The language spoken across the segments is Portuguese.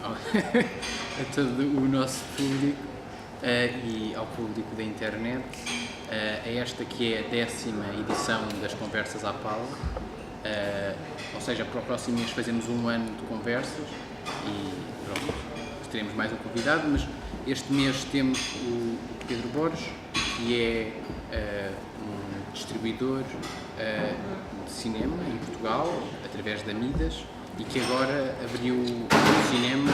a todo o nosso público e ao público da internet, a esta que é a 10ª edição das Conversas à Pala. Ou seja, para o próximo mês fazemos um ano de conversas e pronto, teremos mais um convidado, mas este mês temos o Pedro Borges, que é um distribuidor de cinema em Portugal, através da Midas, e que agora abriu o cinema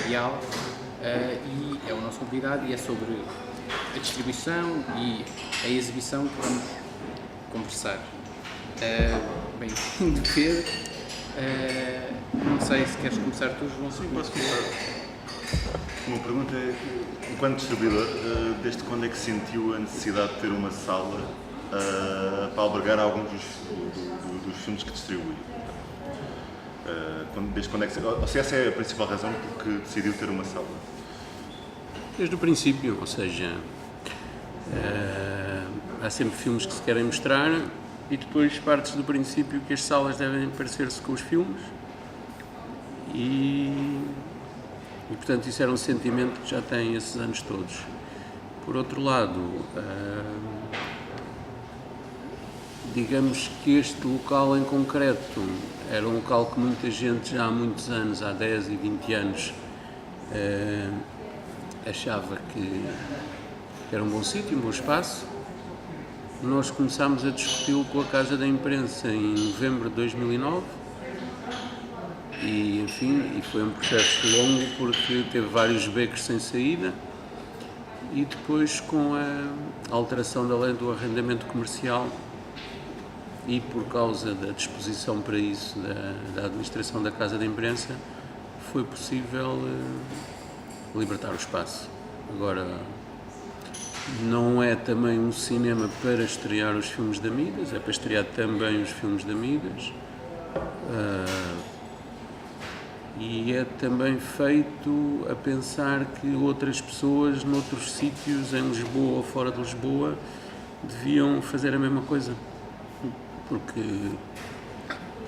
Ideal, e é o nosso convidado e é sobre a distribuição e a exibição que vamos conversar. Bem-vindo, Pedro. Não sei se queres começar tu, João. Sim, posso começar. Uma pergunta é, enquanto distribuidor, desde quando é que sentiu a necessidade de ter uma sala para albergar alguns dos filmes que distribui? Desde quando é que, ou se essa é a principal razão porque decidiu ter uma sala? Desde o princípio, ou seja, há sempre filmes que se querem mostrar e depois partes do princípio que as salas devem parecer-se com os filmes e portanto isso era um sentimento que já tem esses anos todos. Por outro lado, digamos que este local em concreto era um local que muita gente já há muitos anos, há 10 e 20 anos, achava que era um bom sítio, um bom espaço. Nós começámos a discuti-lo com a Casa da Imprensa em novembro de 2009 e, enfim, foi um processo longo porque teve vários becos sem saída e depois com a alteração da lei do arrendamento comercial e por causa da disposição para isso da administração da Casa da Imprensa foi possível libertar o espaço. Agora, não é também um cinema para estrear os filmes da Midas, é para estrear também os filmes da Midas. E é também feito a pensar que outras pessoas noutros sítios, em Lisboa ou fora de Lisboa, deviam fazer a mesma coisa. Porque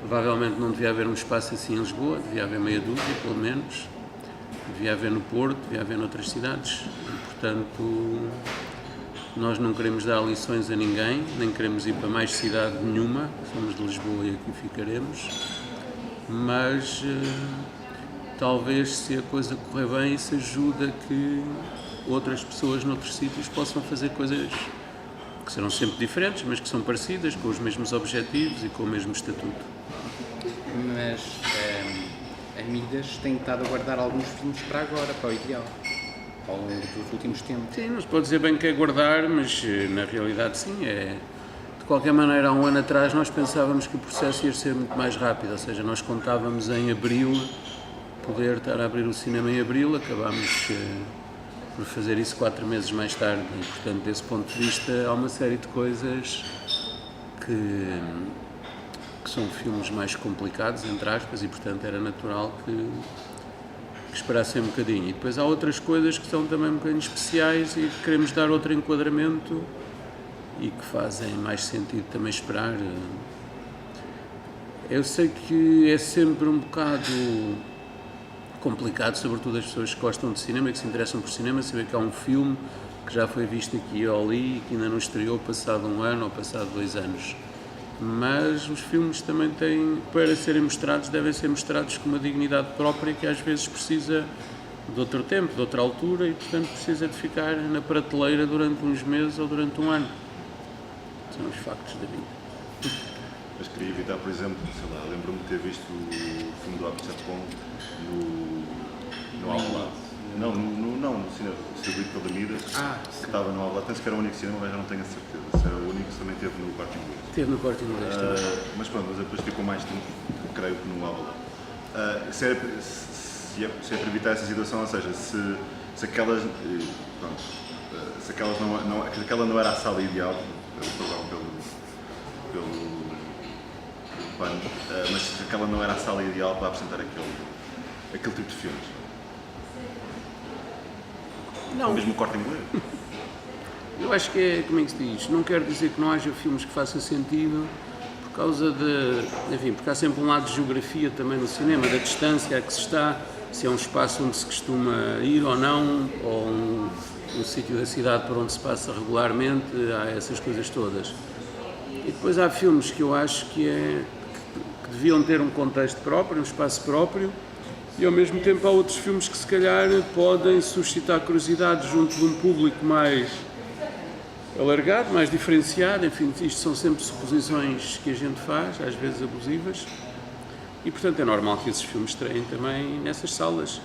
provavelmente não devia haver um espaço assim em Lisboa, devia haver meia dúzia, pelo menos. Devia haver no Porto, devia haver noutras cidades. E, portanto, nós não queremos dar lições a ninguém, nem queremos ir para mais cidade nenhuma, somos de Lisboa e aqui ficaremos. Mas talvez, se a coisa correr bem, isso ajuda a que outras pessoas noutros sítios possam fazer coisas que serão sempre diferentes, mas que são parecidas, com os mesmos objetivos e com o mesmo estatuto. Mas a Midas tem estado a guardar alguns filmes para agora, para o Ideal, ao longo dos últimos tempos. Sim, não se pode dizer bem que é guardar, mas na realidade sim, é. De qualquer maneira, há um ano atrás nós pensávamos que o processo ia ser muito mais rápido, ou seja, nós contávamos em abril, poder estar a abrir o cinema em abril, acabámos por fazer isso 4 meses mais tarde e, portanto, desse ponto de vista, há uma série de coisas que são filmes mais complicados, entre aspas, e, portanto, era natural que esperassem um bocadinho. E depois há outras coisas que são também um bocadinho especiais e que queremos dar outro enquadramento e que fazem mais sentido também esperar. Eu sei que é sempre um bocado complicado, sobretudo as pessoas que gostam de cinema e que se interessam por cinema, saber que há um filme que já foi visto aqui ou ali e que ainda não estreou passado um ano ou passado 2 anos. Mas os filmes também têm, para serem mostrados, devem ser mostrados com uma dignidade própria que às vezes precisa de outro tempo, de outra altura e, portanto, precisa de ficar na prateleira durante uns meses ou durante um ano. São os factos da vida. Mas queria evitar, por exemplo, sei lá, lembro-me de ter visto o filme do Abed Chapon no Alvalade. Não, no cinema distribuído pela Midas, que estava no Alvalade. Penso que era o único cinema, mas já não tenho a certeza. Se era o único que também teve no Corte Inglês. Teve no Corte Inglês também. Mas pronto, mas depois ficou mais tempo, creio que no Alvalade. Se é para evitar essa situação, ou seja, se aquelas, pronto, se aquela não era a sala ideal, pelo pano, mas se aquela não era a sala ideal para apresentar aquele tipo de filmes. Não. Ou mesmo o Corte Inglês. Eu acho que é, como é que se diz, não quero dizer que não haja filmes que façam sentido, porque causa enfim, porque há sempre um lado de geografia também no cinema, da distância a que se está, se é um espaço onde se costuma ir ou não, ou um sítio da cidade para onde se passa regularmente, há essas coisas todas. E depois há filmes que eu acho que deviam ter um contexto próprio, um espaço próprio, e ao mesmo tempo há outros filmes que se calhar podem suscitar curiosidade junto de um público mais alargado, mais diferenciado. Enfim, isto são sempre suposições que a gente faz, às vezes abusivas, e portanto é normal que esses filmes estreiem também nessas salas.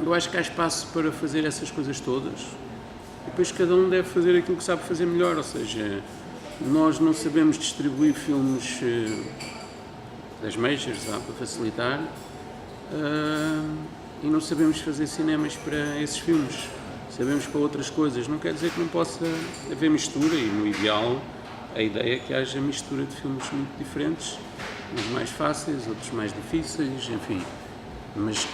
Eu acho que há espaço para fazer essas coisas todas, e depois cada um deve fazer aquilo que sabe fazer melhor, ou seja, nós não sabemos distribuir filmes das majors para facilitar, e não sabemos fazer cinemas para esses filmes, sabemos para outras coisas. Não quer dizer que não possa haver mistura, e no ideal a ideia é que haja mistura de filmes muito diferentes, uns mais fáceis, outros mais difíceis, enfim, mas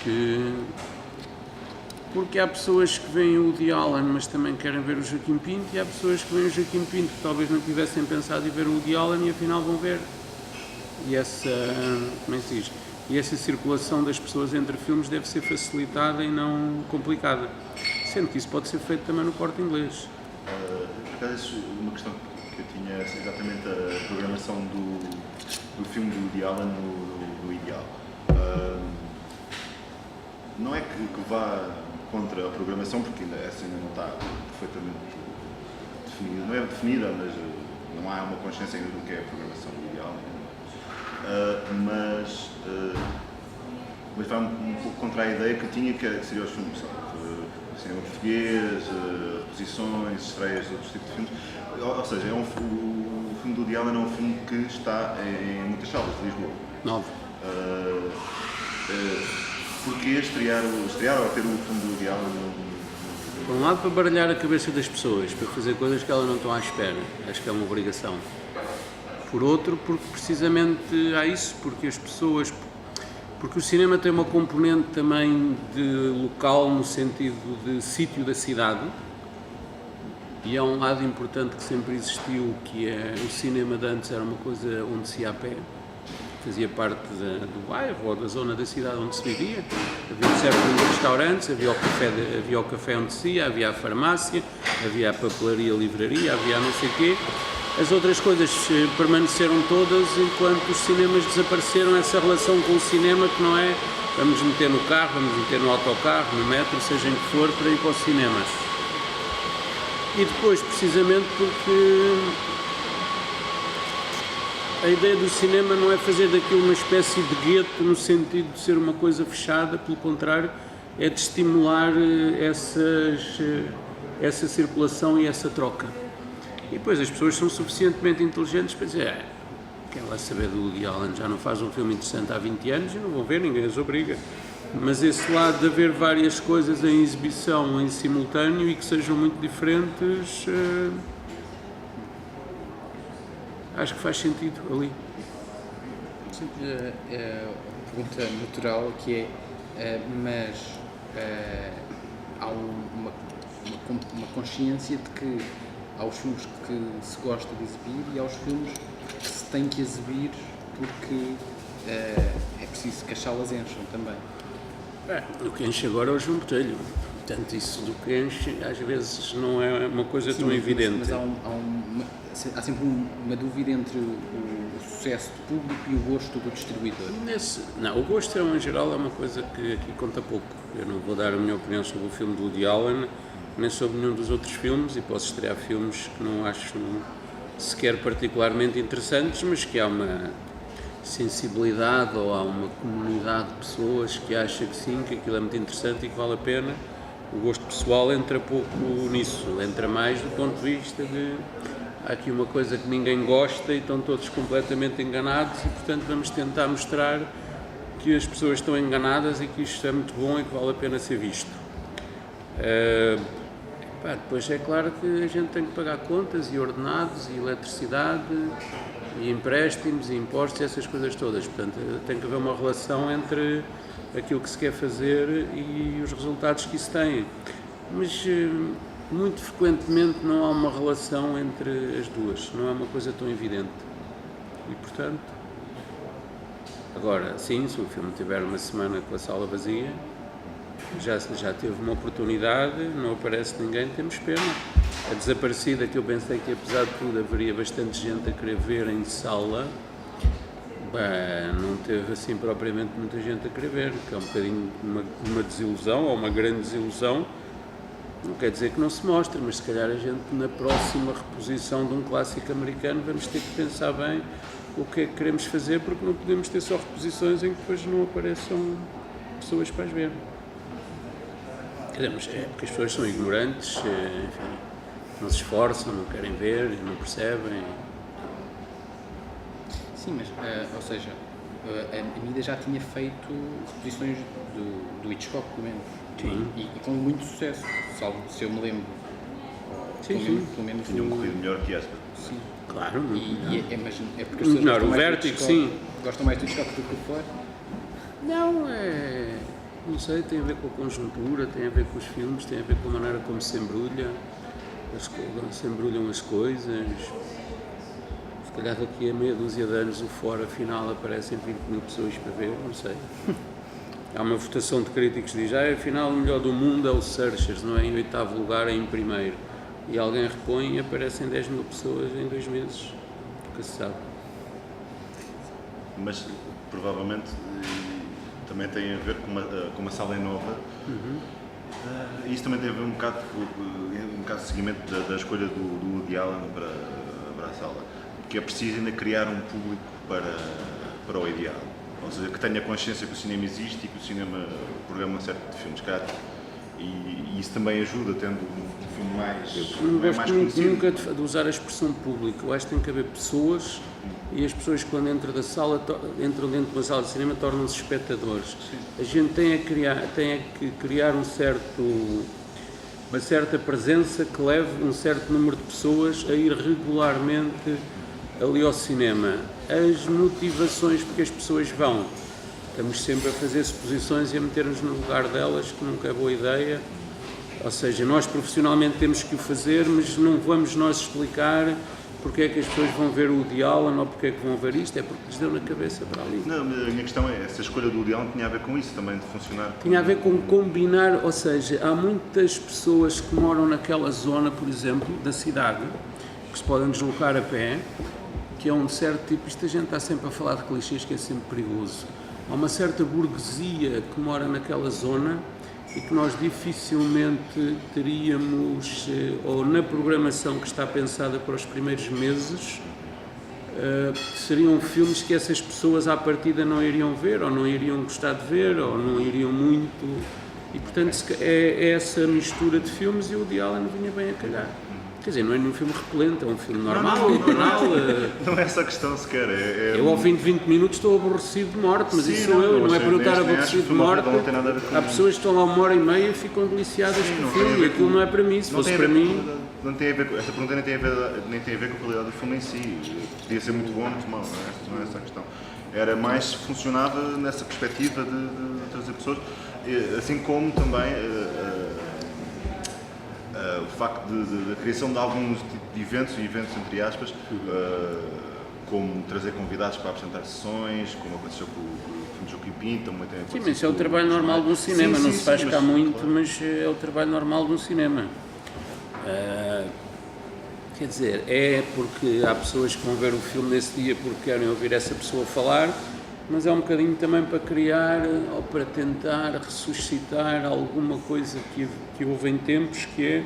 porque há pessoas que veem o Woody Allen mas também querem ver o Joaquim Pinto, e há pessoas que veem o Joaquim Pinto que talvez não tivessem pensado em ver o Woody Allen e afinal vão ver. E essa circulação das pessoas entre filmes deve ser facilitada e não complicada, sendo que isso pode ser feito também no Corte Inglês. Por acaso, uma questão que eu tinha é exatamente a programação do filme do Woody Allen no Ideal. Não é que vá contra a programação, porque essa ainda não está perfeitamente definida, não é definida, mas não há uma consciência ainda do que é a programação do Ideal. Mas vai um pouco contra a ideia que eu tinha, que seria os filmes, cinema português, reposições, estreias de outros tipos de filmes. Ou seja, o filme do Woody Allen é um filme que está em muitas salas de Lisboa. 9. Porquê estrear ou ter o filme do Woody Allen? Por um lado, para baralhar a cabeça das pessoas, para fazer coisas que elas não estão à espera, acho que é uma obrigação. Por outro, porque precisamente há isso, porque o cinema tem uma componente também de local, no sentido de sítio da cidade, e há um lado importante que sempre existiu, que é o cinema de antes era uma coisa onde se ia a pé, fazia parte do bairro ou da zona da cidade onde se vivia. Havia um certo número de restaurantes, havia o café onde se ia, havia a farmácia, havia a papelaria, a livraria, havia não sei o quê. As outras coisas permaneceram todas enquanto os cinemas desapareceram, essa relação com o cinema que não é vamos meter no carro, vamos meter no autocarro, no metro, seja em que for, para ir para o cinema. E depois, precisamente porque a ideia do cinema não é fazer daquilo uma espécie de gueto no sentido de ser uma coisa fechada, pelo contrário, é de estimular essa circulação e essa troca. E depois as pessoas são suficientemente inteligentes para dizer quem vai saber do Woody Allen, já não faz um filme interessante há 20 anos e não vão ver, ninguém as obriga. Mas esse lado de haver várias coisas em exibição em simultâneo e que sejam muito diferentes, acho que faz sentido ali. Sempre uma pergunta natural que mas há uma consciência de que há os filmes que se gosta de exibir e há os filmes que se tem que exibir porque é preciso que as salas encham também. O que enche agora é o João Botelho. Portanto, isso do que enche às vezes não é uma coisa tão evidente. Mas há sempre uma dúvida entre o sucesso do público e o gosto do distribuidor. O gosto em geral é uma coisa que aqui conta pouco. Eu não vou dar a minha opinião sobre o filme do Woody Allen, nem sobre nenhum dos outros filmes, e posso estrear filmes que não acho sequer particularmente interessantes, mas que há uma sensibilidade ou há uma comunidade de pessoas que acha que sim, que aquilo é muito interessante e que vale a pena. O gosto pessoal entra pouco nisso, entra mais do ponto de vista de há aqui uma coisa que ninguém gosta e estão todos completamente enganados e, portanto, vamos tentar mostrar que as pessoas estão enganadas e que isto é muito bom e que vale a pena ser visto. Depois é claro que a gente tem que pagar contas e ordenados e eletricidade e empréstimos e impostos e essas coisas todas, portanto tem que haver uma relação entre aquilo que se quer fazer e os resultados que isso tem. Mas muito frequentemente não há uma relação entre as duas, não é uma coisa tão evidente. E portanto, agora sim, se o filme tiver uma semana com a sala vazia, já teve uma oportunidade, não aparece ninguém, temos pena. A Desaparecida, que eu pensei que apesar de tudo haveria bastante gente a querer ver em sala, não teve assim propriamente muita gente a querer ver, que é um bocadinho uma desilusão, ou uma grande desilusão. Não quer dizer que não se mostre, mas se calhar a gente na próxima reposição de um clássico americano vamos ter que pensar bem o que é que queremos fazer, porque não podemos ter só reposições em que depois não apareçam pessoas para as ver. Queremos, porque as pessoas são ignorantes, enfim, não se esforçam, não querem ver, não percebem. Sim, mas, ou seja, a Mida já tinha feito reposições do Hitchcock, pelo menos. Sim. E com muito sucesso, salvo se eu me lembro. Sim. Pelo menos Tinha um corrido melhor que esta. Sim. Claro. Mas é porque as pessoas Não, gostam o mais do Vértigo, Hitchcock, sim. gostam mais do Hitchcock do que do Ford. Não sei, tem a ver com a conjuntura, tem a ver com os filmes, tem a ver com a maneira como se embrulham as coisas. Se calhar daqui a meia dúzia de anos o fora afinal aparecem 20 mil pessoas para ver, não sei. Há uma votação de críticos que diz, afinal o melhor do mundo é o Searchers, não é em 8º lugar, é em primeiro. E alguém repõe e aparecem 10 mil pessoas em 2 meses, nunca se sabe. Mas provavelmente também tem a ver com uma sala nova. Isso também tem a ver um bocado de seguimento da escolha do Woody Allen para a sala, porque é preciso ainda criar um público para o ideal, ou seja, que tenha consciência que o cinema existe e que o cinema programa um certo de filmes, e isso também ajuda, tendo um filme mais Não gosto mais muito conhecido. nunca de usar a expressão público. Eu acho que tem que haver pessoas e as pessoas quando entram dentro de uma sala de cinema tornam-se espectadores. Sim. A gente tem que criar uma certa presença que leve um certo número de pessoas a ir regularmente ali ao cinema. As motivações porque as pessoas vão, estamos sempre a fazer suposições e a meter-nos no lugar delas, que nunca é boa ideia. Ou seja, nós profissionalmente temos que o fazer, mas não vamos nós explicar porque é que as pessoas vão ver o Woody Allen ou porque é que vão ver isto, é porque lhes deu na cabeça para ali. Não, a minha questão é, essa escolha do Woody Allen tinha a ver com isso também, de funcionar. Tinha a ver com combinar, ou seja, há muitas pessoas que moram naquela zona, por exemplo, da cidade, que se podem deslocar a pé, que é um certo tipo, isto a gente está sempre a falar de clichês que é sempre perigoso. Há uma certa burguesia que mora naquela zona e que nós dificilmente teríamos, ou na programação que está pensada para os primeiros meses, seriam filmes que essas pessoas à partida não iriam ver, ou não iriam gostar de ver, ou não iriam muito, e portanto é essa mistura de filmes e o Woody Allen vinha bem a calhar. Quer dizer, não é nenhum filme repelente, é um filme normal, banal. Não é essa a questão sequer. Eu ao fim de 20 minutos estou aborrecido de morte, mas Sim, isso sou eu, não é por eu estar nem acho aborrecido que de morte. não tem nada a ver com Há pessoas que estão lá 1h30 e ficam deliciadas com o filme, e aquilo não é para mim, se fosse para mim... Não tem a ver, esta pergunta nem tem a ver com a qualidade do filme em si. Podia ser muito bom ou muito mau, não é essa a questão. Era mais se funcionava nessa perspectiva de trazer pessoas, assim como também o facto da criação de alguns de eventos entre aspas, como trazer convidados para apresentar sessões, como aconteceu com o Joaquim Pinto. Sim, mas isso é o trabalho normal de um cinema, não se faz cá muito, mas é o trabalho normal de um cinema. Quer dizer, é porque há pessoas que vão ver o filme nesse dia porque querem ouvir essa pessoa falar, mas é um bocadinho também para criar ou para tentar ressuscitar alguma coisa que houve em tempos, que é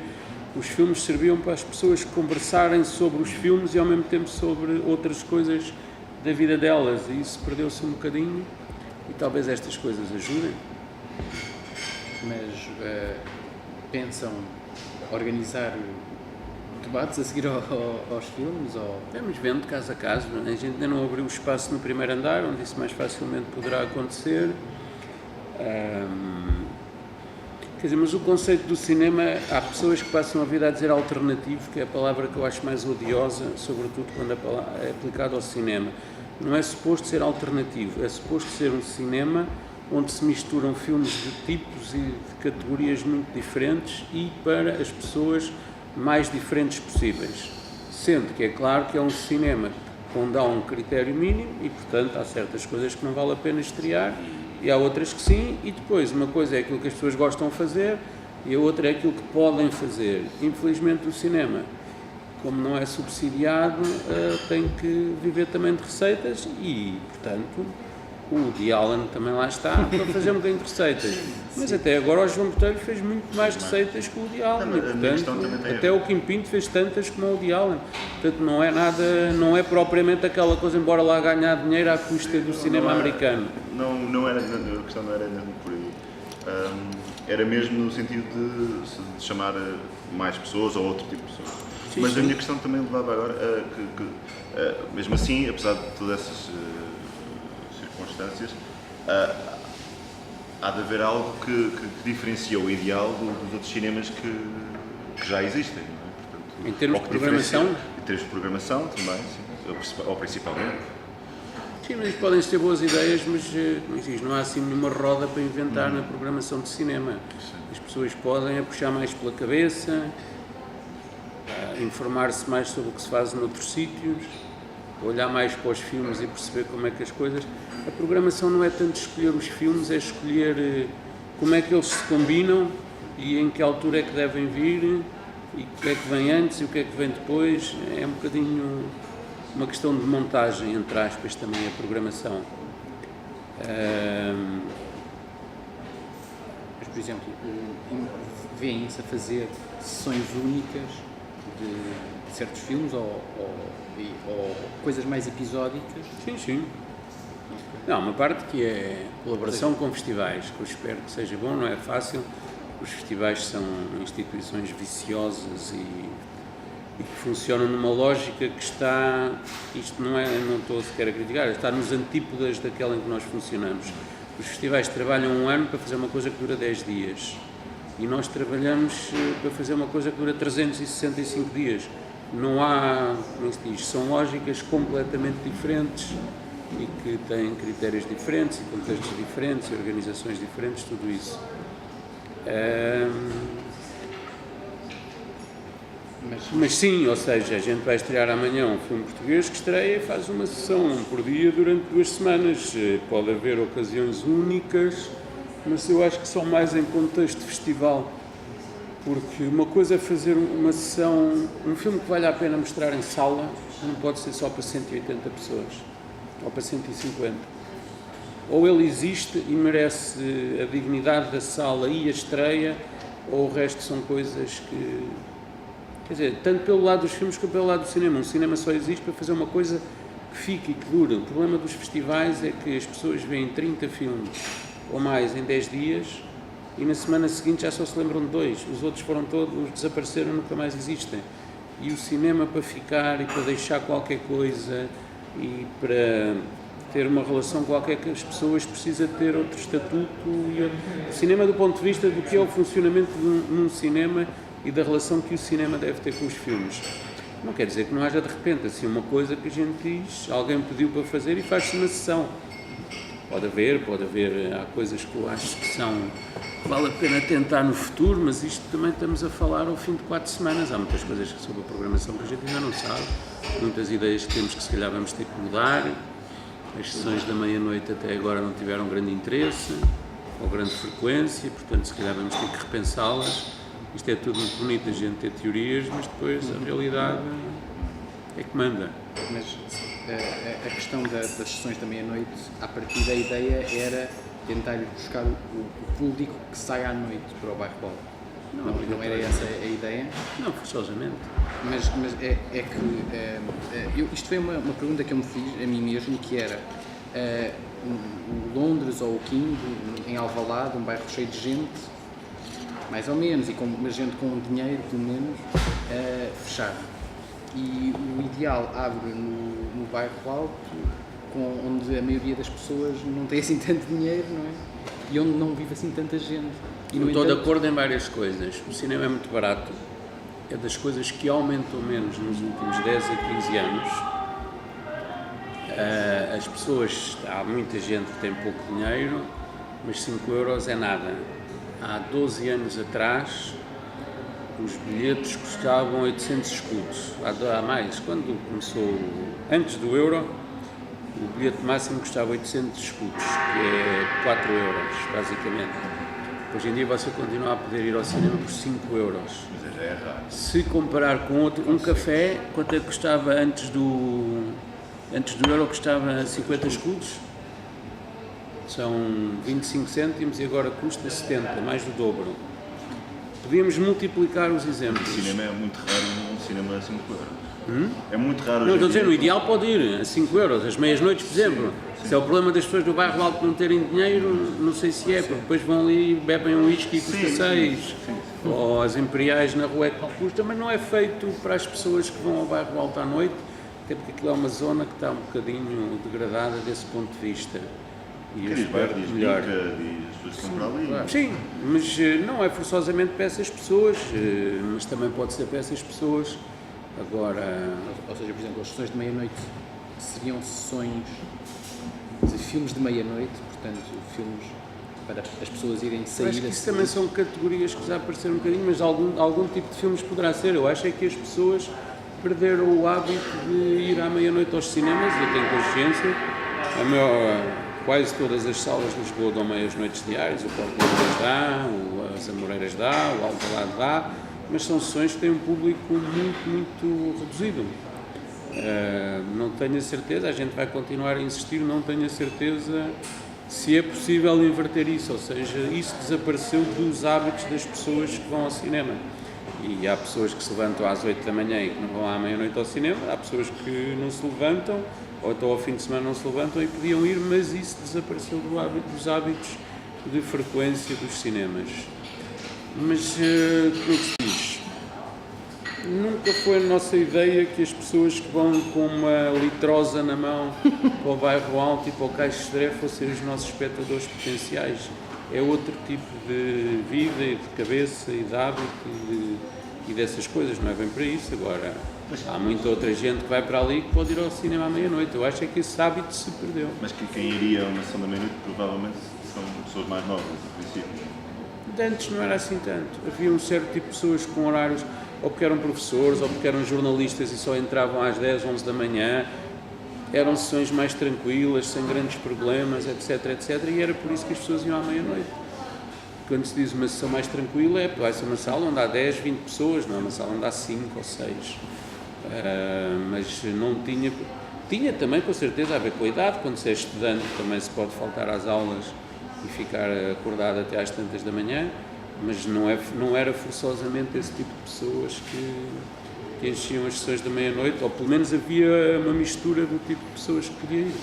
os filmes serviam para as pessoas conversarem sobre os filmes e ao mesmo tempo sobre outras coisas da vida delas, e isso perdeu-se um bocadinho e talvez estas coisas ajudem. Mas pensam organizar debates a seguir aos filmes? Vamos vendo caso a caso. A gente ainda não abriu espaço no primeiro andar, onde isso mais facilmente poderá acontecer. Quer dizer, mas o conceito do cinema, há pessoas que passam a vida a dizer alternativo, que é a palavra que eu acho mais odiosa, sobretudo quando é aplicada ao cinema. Não é suposto ser alternativo, é suposto ser um cinema onde se misturam filmes de tipos e de categorias muito diferentes e para as pessoas mais diferentes possíveis. Sendo que é claro que é um cinema onde há um critério mínimo e, portanto, há certas coisas que não vale a pena estrear e há outras que sim, e depois uma coisa é aquilo que as pessoas gostam de fazer e a outra é aquilo que podem fazer. Infelizmente o cinema, como não é subsidiado, tem que viver também de receitas e, portanto, o Woody Allen também lá está para fazer um bocadinho de receitas. Mas até agora o João Botelho fez muito mais receitas que o Woody Allen. E, portanto, até o Kim Pinto fez tantas como o Woody Allen. Portanto, não é nada, não é propriamente aquela coisa, embora lá ganhar dinheiro à custa do cinema americano. Não era, a questão não era mesmo por aí. Era mesmo no sentido de chamar mais pessoas ou outro tipo de pessoas. Sim, mas sim. A minha questão também levava agora a mesmo assim, apesar de todas essas circunstâncias, há de haver algo que diferencia o ideal dos outros cinemas que já existem, não é? Portanto, em termos de programação? Em termos de programação também, sim, ou principalmente. Sim, mas podem ser boas ideias, mas como diz, não há assim nenhuma roda para inventar na programação de cinema. Sim. As pessoas podem puxar mais pela cabeça, informar-se mais sobre o que se faz noutros sítios, olhar mais para os filmes e perceber como é que as coisas... A programação não é tanto escolher os filmes, é escolher como é que eles se combinam e em que altura é que devem vir e o que é que vem antes e o que é que vem depois. É um bocadinho uma questão de montagem, entre aspas, também a programação. Mas, por exemplo, vêem-se a fazer sessões únicas de certos filmes ou coisas mais episódicas? Sim, sim. Não, uma parte que é colaboração com festivais, que eu espero que seja bom, não é fácil. Os festivais são instituições viciosas e que funcionam numa lógica que está, isto não estou sequer a criticar, está nos antípodas daquela em que nós funcionamos. Os festivais trabalham um ano para fazer uma coisa que dura 10 dias e nós trabalhamos para fazer uma coisa que dura 365 dias. Não há, como se diz, são lógicas completamente diferentes e que têm critérios diferentes e contextos diferentes e organizações diferentes, tudo isso. Mas sim, ou seja, a gente vai estrear amanhã um filme português que estreia e faz uma sessão por dia durante 2 semanas. Pode haver ocasiões únicas, mas eu acho que são mais em contexto de festival, porque uma coisa é fazer uma sessão, um filme que vale a pena mostrar em sala, não pode ser só para 180 pessoas, ou para 150. Ou ele existe e merece a dignidade da sala e a estreia, ou o resto são coisas que... Quer dizer, tanto pelo lado dos filmes como pelo lado do cinema. Um cinema só existe para fazer uma coisa que fique e que dure. O problema dos festivais é que as pessoas veem 30 filmes ou mais em 10 dias e na semana seguinte já só se lembram de 2. Os outros foram todos, desapareceram, nunca mais existem. E o cinema, para ficar e para deixar qualquer coisa e para ter uma relação qualquer com as pessoas, precisa ter outro estatuto. O cinema, do ponto de vista do que é o funcionamento de um cinema e da relação que o cinema deve ter com os filmes. Não quer dizer que não haja de repente assim uma coisa que a gente diz, alguém pediu para fazer e faz-se uma sessão. Pode haver, há coisas que eu acho que vale a pena tentar no futuro, mas isto também estamos a falar ao fim de 4 semanas. Há muitas coisas sobre a programação que a gente ainda não sabe, muitas ideias que temos que se calhar vamos ter que mudar. As sessões da meia-noite até agora não tiveram grande interesse ou grande frequência, portanto se calhar vamos ter que repensá-las. Isto é tudo muito bonito, a gente ter teorias, mas depois a realidade é que manda. Mas a questão das sessões da meia-noite, a partir da ideia era tentar buscar o público que sai à noite para o bairro Balde. Não era essa a ideia? Não, forçosamente. Mas isto foi uma pergunta que eu me fiz a mim mesmo, que era o Londres ou o King, em Alvalade, um bairro cheio de gente, mais ou menos, e com uma gente com dinheiro, pelo menos, fechado. E o Ideal abre no bairro Alto, onde a maioria das pessoas não tem assim tanto dinheiro, não é? E onde não vive assim tanta gente. E, não estou de acordo em várias coisas. O cinema é muito barato, é das coisas que aumentam menos nos últimos 10 a 15 anos. As pessoas, há muita gente que tem pouco dinheiro mas 5 euros é nada. Há 12 anos atrás, os bilhetes custavam 800 escudos. Há mais, quando começou, antes do euro, o bilhete máximo custava 800 escudos, que é 4 euros, basicamente. Hoje em dia você continua a poder ir ao cinema por 5 euros. Mas já é raro. Se comparar com um café, quanto é que custava antes do euro, custava 50 escudos? São 25 cêntimos e agora custa 70, mais do dobro. Podíamos multiplicar os exemplos. O cinema é muito raro, um cinema a 5 euros. É muito raro. Não, estou a dizer, no ideal pode ir a 5 euros, às meias-noites, por exemplo. Sim. Se é o problema das pessoas do bairro alto não terem dinheiro, não sei se é, porque depois vão ali e bebem um whisky e custa 6. Ou as imperiais na rua é que custa, mas não é feito para as pessoas que vão ao bairro alto à noite, até porque aquilo é uma zona que está um bocadinho degradada desse ponto de vista. E eu espero melhor. Diz as pessoas que estão para ali. Claro. Sim, mas não é forçosamente para essas pessoas, mas também pode ser para essas pessoas. Agora, Ou seja, por exemplo, as sessões de meia-noite seriam sessões de filmes de meia-noite, portanto, filmes para as pessoas irem sair. acho que isso também são categorias que já apareceram um bocadinho, mas algum tipo de filmes poderá ser. Eu acho é que as pessoas perderam o hábito de ir à meia-noite aos cinemas, eu tenho consciência. Quase todas as salas de Lisboa dão meias noites diárias, o Porto Alegre dá, as Amoreiras dá, o Alvalade dá, mas são sessões que têm um público muito, muito reduzido. Não tenho a certeza, a gente vai continuar a insistir, não tenho a certeza se é possível inverter isso, ou seja, isso desapareceu dos hábitos das pessoas que vão ao cinema. E há pessoas que se levantam às 8 da manhã e que não vão à meia-noite ao cinema, há pessoas que não se levantam, ou então ao fim de semana não se levantam e podiam ir, mas isso desapareceu dos hábitos de frequência dos cinemas. Mas, como se diz, nunca foi a nossa ideia que as pessoas que vão com uma litrosa na mão para o bairro alto e para o Caixo de Sodré fossem os nossos espectadores potenciais. É outro tipo de vida e de cabeça e de hábito e dessas coisas, não é bem para isso. Agora, há muita outra gente que vai para ali que pode ir ao cinema à meia-noite. Eu acho é que esse hábito se perdeu. Mas quem iria a uma sessão da meia-noite provavelmente são pessoas mais novas, no princípio. De antes não era assim tanto. Havia um certo tipo de pessoas com horários, ou porque eram professores, ou porque eram jornalistas e só entravam às 10, 11 da manhã. Eram sessões mais tranquilas, sem grandes problemas, etc, etc. E era por isso que as pessoas iam à meia-noite. Quando se diz uma sessão mais tranquila, vai ser uma sala onde há 10, 20 pessoas, não é uma sala onde há 5 ou 6. Mas não tinha... Tinha também, com certeza, a ver com a idade. Quando se é estudante, também se pode faltar às aulas e ficar acordado até às tantas da manhã, mas não era forçosamente esse tipo de pessoas que enchiam as sessões da meia-noite, ou pelo menos havia uma mistura do tipo de pessoas que podia ir.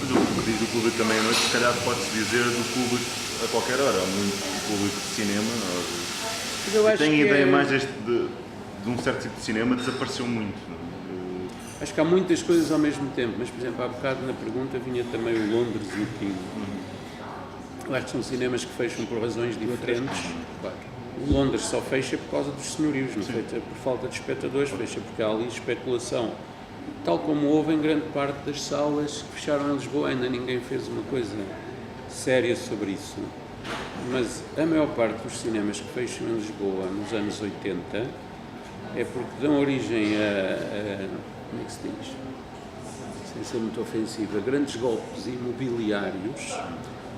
Mas o que diz do público da meia-noite, se calhar pode-se dizer do público a qualquer hora. Há muito público de cinema. Eu acho tenho que ideia mais de um certo tipo de cinema, desapareceu muito. Acho que há muitas coisas ao mesmo tempo, mas, por exemplo, há bocado na pergunta vinha também o Londres e o King. Eu acho que são cinemas que fecham por razões diferentes. O Londres só fecha por causa dos senhorios, não fecha por falta de espectadores, fecha porque há ali especulação. Tal como houve em grande parte das salas que fecharam em Lisboa, ainda ninguém fez uma coisa séria sobre isso. Mas a maior parte dos cinemas que fecham em Lisboa nos anos 80 é porque dão origem como é que se diz? Sem ser muito ofensivo, a grandes golpes imobiliários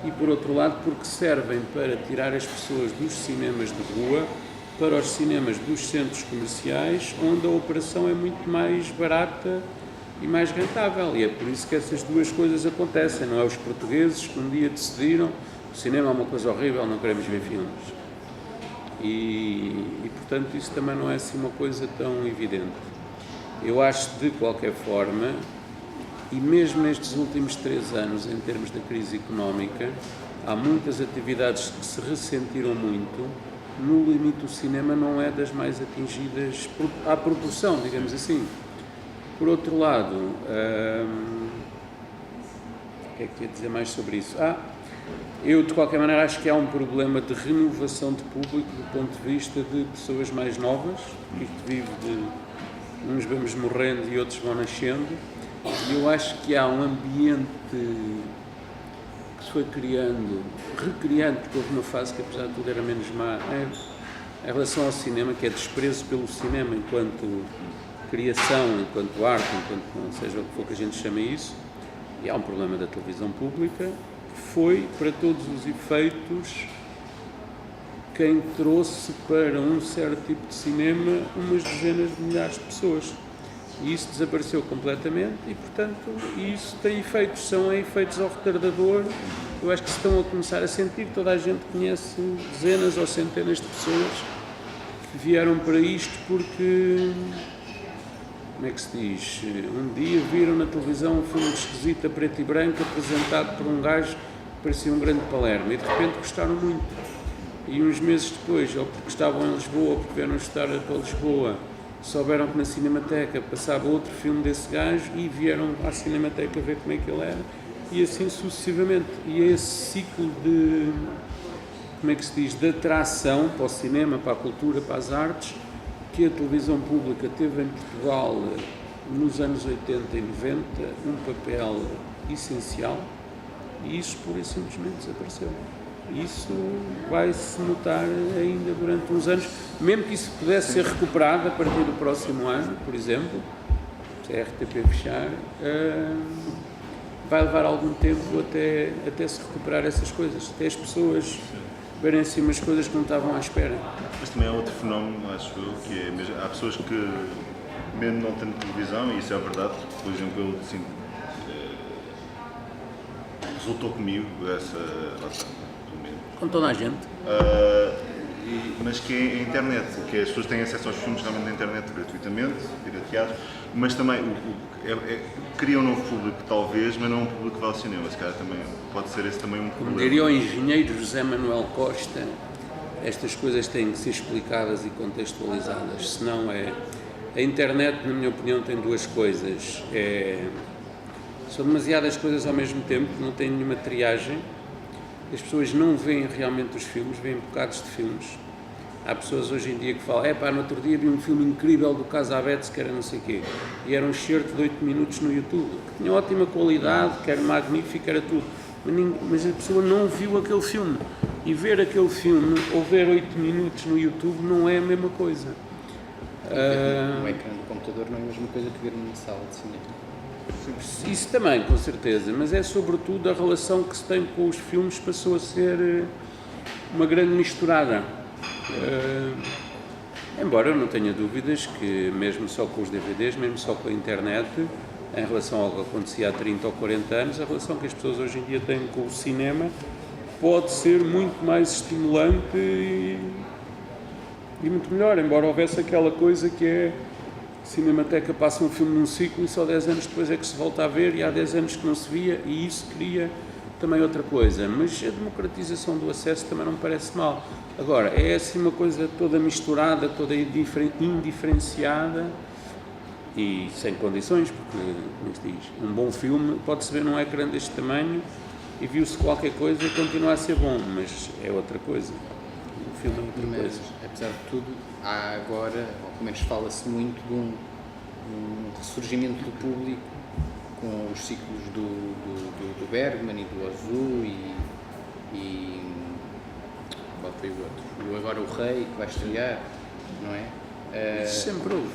e, por outro lado, porque servem para tirar as pessoas dos cinemas de rua para os cinemas dos centros comerciais, onde a operação é muito mais barata e mais rentável. E é por isso que essas duas coisas acontecem, não é? Os portugueses que um dia decidiram o cinema é uma coisa horrível, não queremos ver filmes. E portanto, isso também não é assim uma coisa tão evidente. Eu acho, de qualquer forma, e mesmo nestes últimos 3 anos, em termos da crise económica, há muitas atividades que se ressentiram muito. No limite, o cinema não é das mais atingidas à proporção, digamos assim. Por outro lado, o que é que ia dizer mais sobre isso? Eu, de qualquer maneira, acho que há um problema de renovação de público do ponto de vista de pessoas mais novas, que isto vive de uns vamos morrendo e outros vão nascendo, e eu acho que há um ambiente que que se foi recriando, porque houve uma fase que apesar de tudo era menos má, em relação ao cinema, que é desprezo pelo cinema enquanto criação, enquanto arte, enquanto seja o que for que a gente chame isso, e há um problema da televisão pública, que foi, para todos os efeitos, quem trouxe para um certo tipo de cinema umas dezenas de milhares de pessoas. E isso desapareceu completamente e, portanto, isso tem efeitos, são efeitos ao retardador. Eu acho que se estão a começar a sentir, toda a gente conhece dezenas ou centenas de pessoas que vieram para isto porque, como é que se diz, um dia viram na televisão um filme esquisito a preto e branco apresentado por um gajo que parecia um grande Palermo e de repente gostaram muito. E uns meses depois, ou porque estavam em Lisboa ou porque vieram estudar para Lisboa, souberam que na Cinemateca passava outro filme desse gajo e vieram à Cinemateca ver como é que ele era e assim sucessivamente. E é esse ciclo de, como é que se diz, de atração para o cinema, para a cultura, para as artes, que a televisão pública teve em Portugal nos anos 80 e 90 um papel essencial e isso pura e simplesmente desapareceu. Isso vai-se notar ainda durante uns anos, mesmo que isso pudesse ser recuperado a partir do próximo ano, por exemplo, se a RTP fechar, vai levar algum tempo até se recuperar essas coisas, até as pessoas verem assim umas coisas que não estavam à espera. Mas também há outro fenómeno, acho eu, que é mesmo, há pessoas que, mesmo não tendo televisão, e isso é verdade, por exemplo, eu assim, resultou comigo essa relação. Com toda a gente. Mas que é a internet, que as pessoas têm acesso aos filmes realmente na internet gratuitamente, pirateados, mas também cria um novo público talvez, mas não um público que vai ao cinema, se calhar também pode ser esse também um Como problema. diria o engenheiro José Manuel Costa, estas coisas têm que ser explicadas e contextualizadas, senão a internet, na minha opinião, tem duas coisas, são demasiadas coisas ao mesmo tempo, não tem nenhuma triagem. As pessoas não veem realmente os filmes, veem bocados de filmes. Há pessoas hoje em dia que falam, no outro dia vi um filme incrível do Cassavetes, que era não sei o quê, e era um excerto de 8 minutos no YouTube, que tinha ótima qualidade, que era magnífico, era tudo. Mas a pessoa não viu aquele filme. E ver aquele filme, ou ver 8 minutos no YouTube, não é a mesma coisa. O ecrã do computador não é a mesma coisa que ver numa sala de cinema. Isso também, com certeza, mas é sobretudo a relação que se tem com os filmes passou a ser uma grande misturada. Embora eu não tenha dúvidas que, mesmo só com os DVDs, mesmo só com a internet, em relação ao que acontecia há 30 ou 40 anos, a relação que as pessoas hoje em dia têm com o cinema pode ser muito mais estimulante e muito melhor, embora houvesse aquela coisa que é Cinemateca passa um filme num ciclo e só 10 anos depois é que se volta a ver e há 10 anos que não se via e isso cria também outra coisa, mas a democratização do acesso também não me parece mal. Agora, é assim uma coisa toda misturada, toda indiferenciada e sem condições, porque, como se diz, um bom filme pode-se ver num ecrã deste tamanho e viu-se qualquer coisa e continua a ser bom, mas é outra coisa. O filme é outra coisa. Apesar de tudo, há agora, ou pelo menos fala-se muito de um ressurgimento do público com os ciclos do Bergman e do Ozu e qual foi o outro? Agora o Rei, que vai estrear, não é? Sempre houve.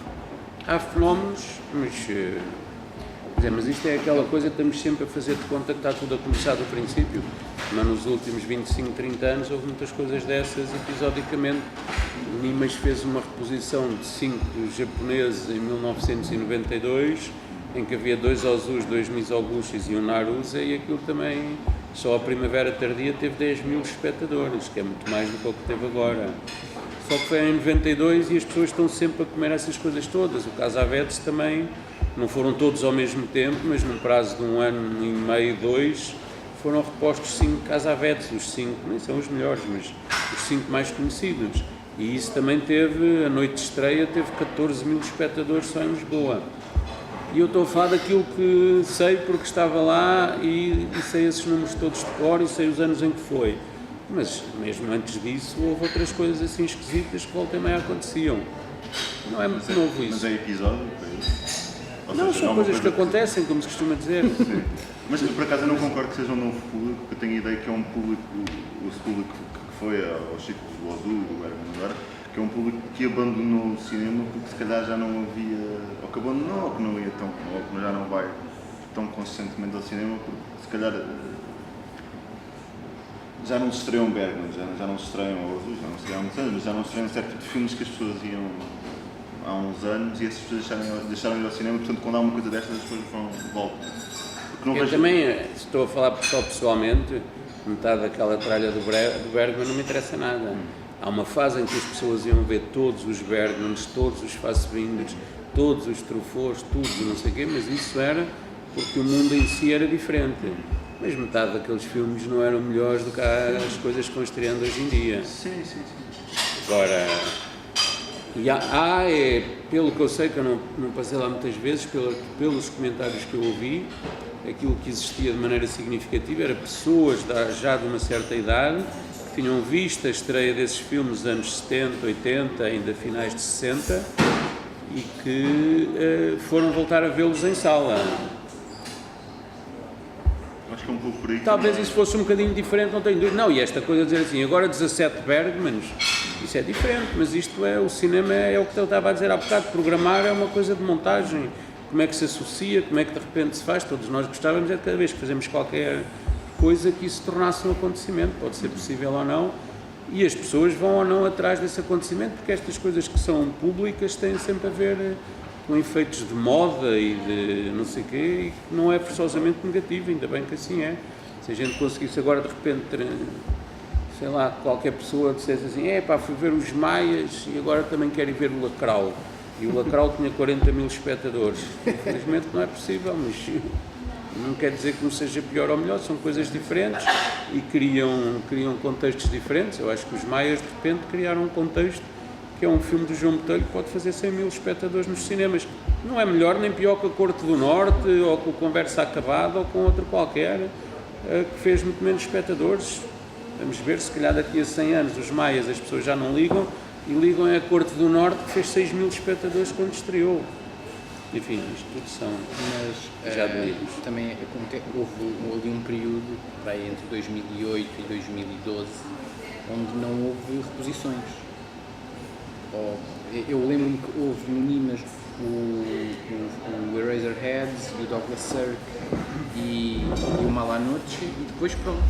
Há fenómenos, mas isto é aquela coisa que estamos sempre a fazer de conta que está tudo a começar do princípio, mas nos últimos 25, 30 anos houve muitas coisas dessas episodicamente. O Nimas fez uma reposição de 5 japoneses em 1992, em que havia 2 Ozus, 2 Mizoguchis e um Narusa, e aquilo também, só a Primavera Tardia teve 10 mil espectadores, que é muito mais do que o que teve agora. Só que foi em 92 e as pessoas estão sempre a comer essas coisas todas. O Cassavetes também, não foram todos ao mesmo tempo, mas num prazo de 1 ano e meio, 2, foram repostos 5 Cassavetes, os 5, nem são os melhores, mas os 5 mais conhecidos. E isso também teve, a noite de estreia, teve 14 mil espectadores só em Lisboa. E eu estou a falar daquilo que sei porque estava lá e sei esses números todos de cor e sei os anos em que foi. Mas mesmo antes disso houve outras coisas assim esquisitas que volta e meia aconteciam. Não é muito novo isso. Mas é episódio? Ou Não, seja, são é uma coisas que acontecem, como se costuma dizer. Sim. Mas por acaso eu não concordo que seja um novo público, porque eu tenho a ideia que é um público, o público que foi ao Chico do Odu, do Bergman agora, que é um público que abandonou o cinema porque se calhar já não havia, ou que abandonou, ou que não ia tão, ou que já não vai tão consistentemente ao cinema, porque se calhar já não se estreiam Bergman, já não se estreiam Odu, já não se estreiam há muitos anos, mas já não se estreiam certo tipo de filmes que as pessoas iam há uns anos e essas pessoas deixaram de ir ao cinema, portanto quando há uma coisa destas as pessoas voltam. Não Eu também estou a falar só pessoalmente, metade daquela tralha do Bergman não me interessa nada. Há uma fase em que as pessoas iam ver todos os Bergmans, todos os Fassbinders, todos os Truffauts, tudo e não sei o quê, mas isso era porque o mundo em si era diferente. Mas metade daqueles filmes não eram melhores do que as coisas que estão estreando hoje em dia. Sim. Agora, pelo que eu sei, que eu não passei lá muitas vezes, pelos comentários que eu ouvi, aquilo que existia de maneira significativa era pessoas já de uma certa idade que tinham visto a estreia desses filmes dos anos 70, 80, ainda finais de 60 e que foram voltar a vê-los em sala. Acho que é um pouco por aí. Talvez isso fosse um bocadinho diferente, não tenho dúvida. Não, e esta coisa de dizer assim, agora 17 Bergmans, isso é diferente, mas isto o cinema é o que eu estava a dizer há bocado, programar é uma coisa de montagem. Como é que se associa, como é que de repente se faz, todos nós gostávamos é de cada vez que fazemos qualquer coisa que isso tornasse um acontecimento, pode ser possível ou não, e as pessoas vão ou não atrás desse acontecimento, porque estas coisas que são públicas têm sempre a ver com efeitos de moda e de não sei o quê, e que não é forçosamente negativo, ainda bem que assim é. Se a gente conseguisse agora de repente, sei lá, qualquer pessoa dissesse assim, fui ver os Maias e agora também quero ir ver o Lacrau. E o Lacrau tinha 40 mil espectadores. Infelizmente não é possível, mas não quer dizer que não seja pior ou melhor, são coisas diferentes e criam contextos diferentes. Eu acho que os Maias de repente criaram um contexto que é um filme do João Botelho que pode fazer 100 mil espectadores nos cinemas. Não é melhor nem pior que a Corte do Norte ou com o Conversa Acabada ou com outro qualquer que fez muito menos espectadores. Vamos ver, se calhar daqui a 100 anos os Maias as pessoas já não ligam e ligam a Corte do Norte que fez 6 mil espectadores quando estreou. Enfim, isto tudo são já delírios. Também houve ali um período, entre 2008 e 2012, onde não houve reposições. Eu lembro-me que houve no Nimas o Eraserhead e o Douglas Sirk e o Malanoche e depois pronto,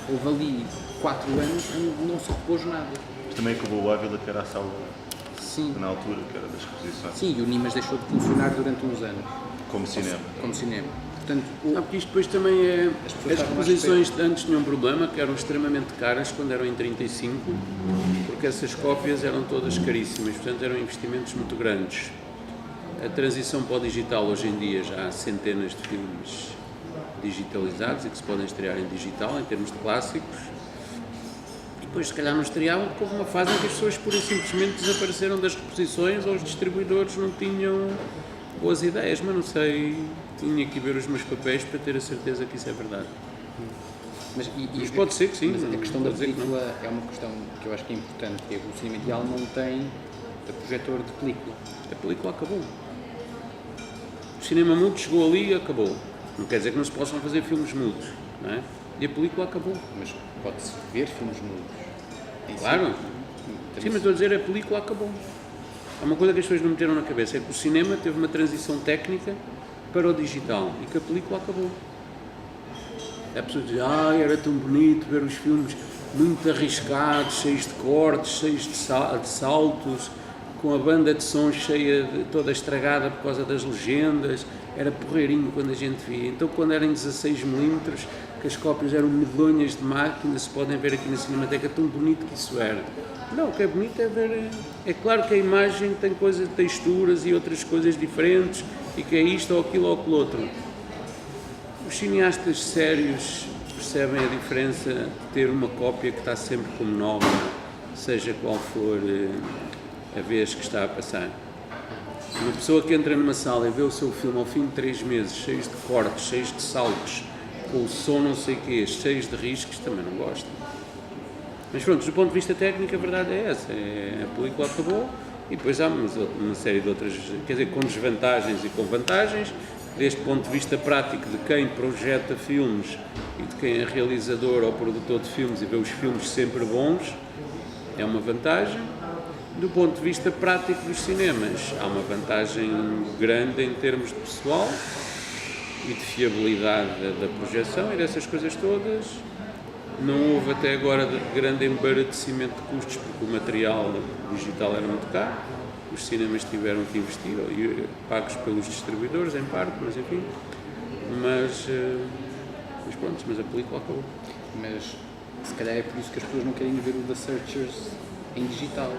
houve ali 4 anos onde não se repôs nada. Mas também acabou o Ávila, que era a sala na altura, que era das exposições. Sim, e o Nimas deixou de funcionar durante uns anos. Como cinema. Portanto, porque isto depois também é... As exposições antes tinham um problema, que eram extremamente caras quando eram em 35, porque essas cópias eram todas caríssimas, portanto eram investimentos muito grandes. A transição para o digital hoje em dia já há centenas de filmes digitalizados e que se podem estrear em digital, em termos de clássicos. E depois se calhar não estreavam porque houve uma fase em que as pessoas pura e simplesmente desapareceram das reposições ou os distribuidores não tinham boas ideias, mas não sei, tinha que ver os meus papéis para ter a certeza que isso é verdade. Mas pode ser que sim. Mas a questão da película é uma questão que eu acho que é importante, que é que o cinema ideal não tem projetor de película. A película acabou. O cinema mudo chegou ali e acabou. Não quer dizer que não se possam fazer filmes mudos, não é? E a película acabou. Mas pode-se ver filmes mudos. Claro. Sim, mas estou a dizer, a película acabou. Há uma coisa que as pessoas não meteram na cabeça, é que o cinema teve uma transição técnica para o digital e que a película acabou. Há pessoas que dizem, era tão bonito ver os filmes muito arriscados, cheios de cortes, cheios de saltos, com a banda de som cheia, toda estragada por causa das legendas, era porreirinho quando a gente via. Então quando eram em 16mm, que as cópias eram medonhas de máquina, se podem ver aqui na Cinemateca, tão bonito que isso era. Não, o que é bonito é ver, é claro que a imagem tem coisas, texturas e outras coisas diferentes, e que é isto ou aquilo ou aquilo outro. Os cineastas sérios percebem a diferença de ter uma cópia que está sempre como nova, seja qual for a vez que está a passar. Uma pessoa que entra numa sala e vê o seu filme ao fim de 3 meses, cheios de cortes, cheios de saltos, com o som não sei o quê, cheios de riscos, também não gosta. Mas pronto, do ponto de vista técnico, a verdade é essa. A película acabou E depois há uma série de outras, quer dizer, com desvantagens e com vantagens. Deste ponto de vista prático de quem projeta filmes e de quem é realizador ou produtor de filmes e vê os filmes sempre bons, é uma vantagem. Do ponto de vista prático dos cinemas, há uma vantagem grande em termos de pessoal e de fiabilidade da projeção e dessas coisas todas. Não houve até agora grande embaratecimento de custos, porque o material digital era muito caro. Os cinemas tiveram que investir, pagos pelos distribuidores, em parte, mas enfim. Mas pronto, mas a película acabou. Mas se calhar é por isso que as pessoas não querem ver o The Searchers em digital.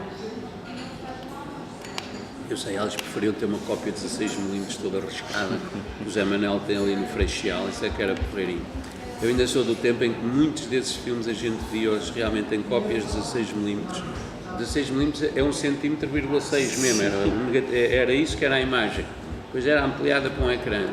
Eu sei, elas preferiam ter uma cópia de 16mm toda riscada, que o Zé Manel tem ali no Freixal, isso é que era porreirinho. Eu ainda sou do tempo em que muitos desses filmes a gente via hoje realmente em cópias de 16mm. 16mm é 1,6 cm mesmo, era isso que era a imagem. Depois era ampliada para um ecrã.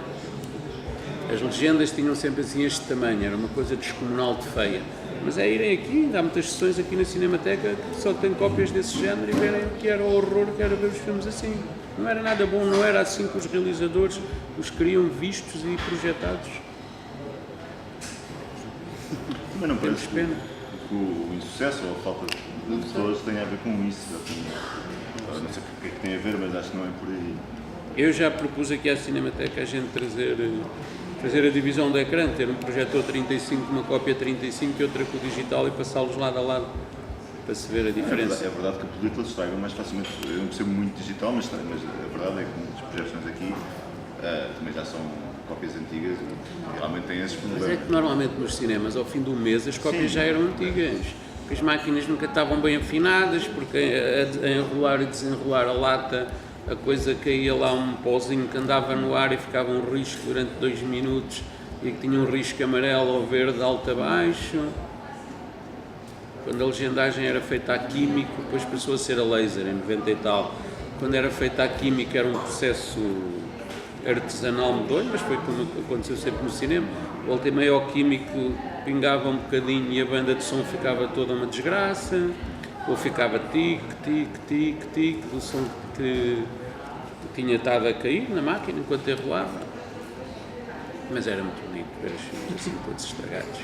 As legendas tinham sempre assim este tamanho, era uma coisa descomunal de feia. Mas é irem aqui, ainda há muitas sessões aqui na Cinemateca que só têm cópias desse género e verem que era o horror que era ver os filmes assim. Não era nada bom, não era assim que os realizadores os queriam vistos e projetados. Mas não parece pena. que o insucesso ou a falta de pessoas tenha a ver com isso. Não sei o que é que tem a ver, mas acho que não é por aí. Eu já propus aqui à Cinemateca a gente trazer a divisão do ecrã, ter um projetor 35, uma cópia 35 e outra com o digital e passá-los lado a lado para se ver a diferença. É verdade que a película se estraga mais facilmente. Eu não percebo muito digital, mas a verdade é que muitas projeções aqui também já são cópias antigas e realmente têm esses problemas. Mas é que normalmente nos cinemas, ao fim do mês, as cópias já eram antigas. Porque as máquinas nunca estavam bem afinadas, porque a enrolar e desenrolar a lata, a coisa caía lá um pozinho que andava no ar e ficava um risco durante 2 minutos e que tinha um risco amarelo ou verde alto a baixo. Quando a legendagem era feita a químico, depois passou a ser a laser, em 90 e tal. Quando era feita a química era um processo artesanal medonho, mas foi como aconteceu sempre no cinema. Volta e meia ao químico pingava um bocadinho e a banda de som ficava toda uma desgraça, ou ficava tic, tic, tic, tic, do som que tinha estado a cair na máquina enquanto enrolava. Mas era muito bonito ver os filmes assim todos estragados.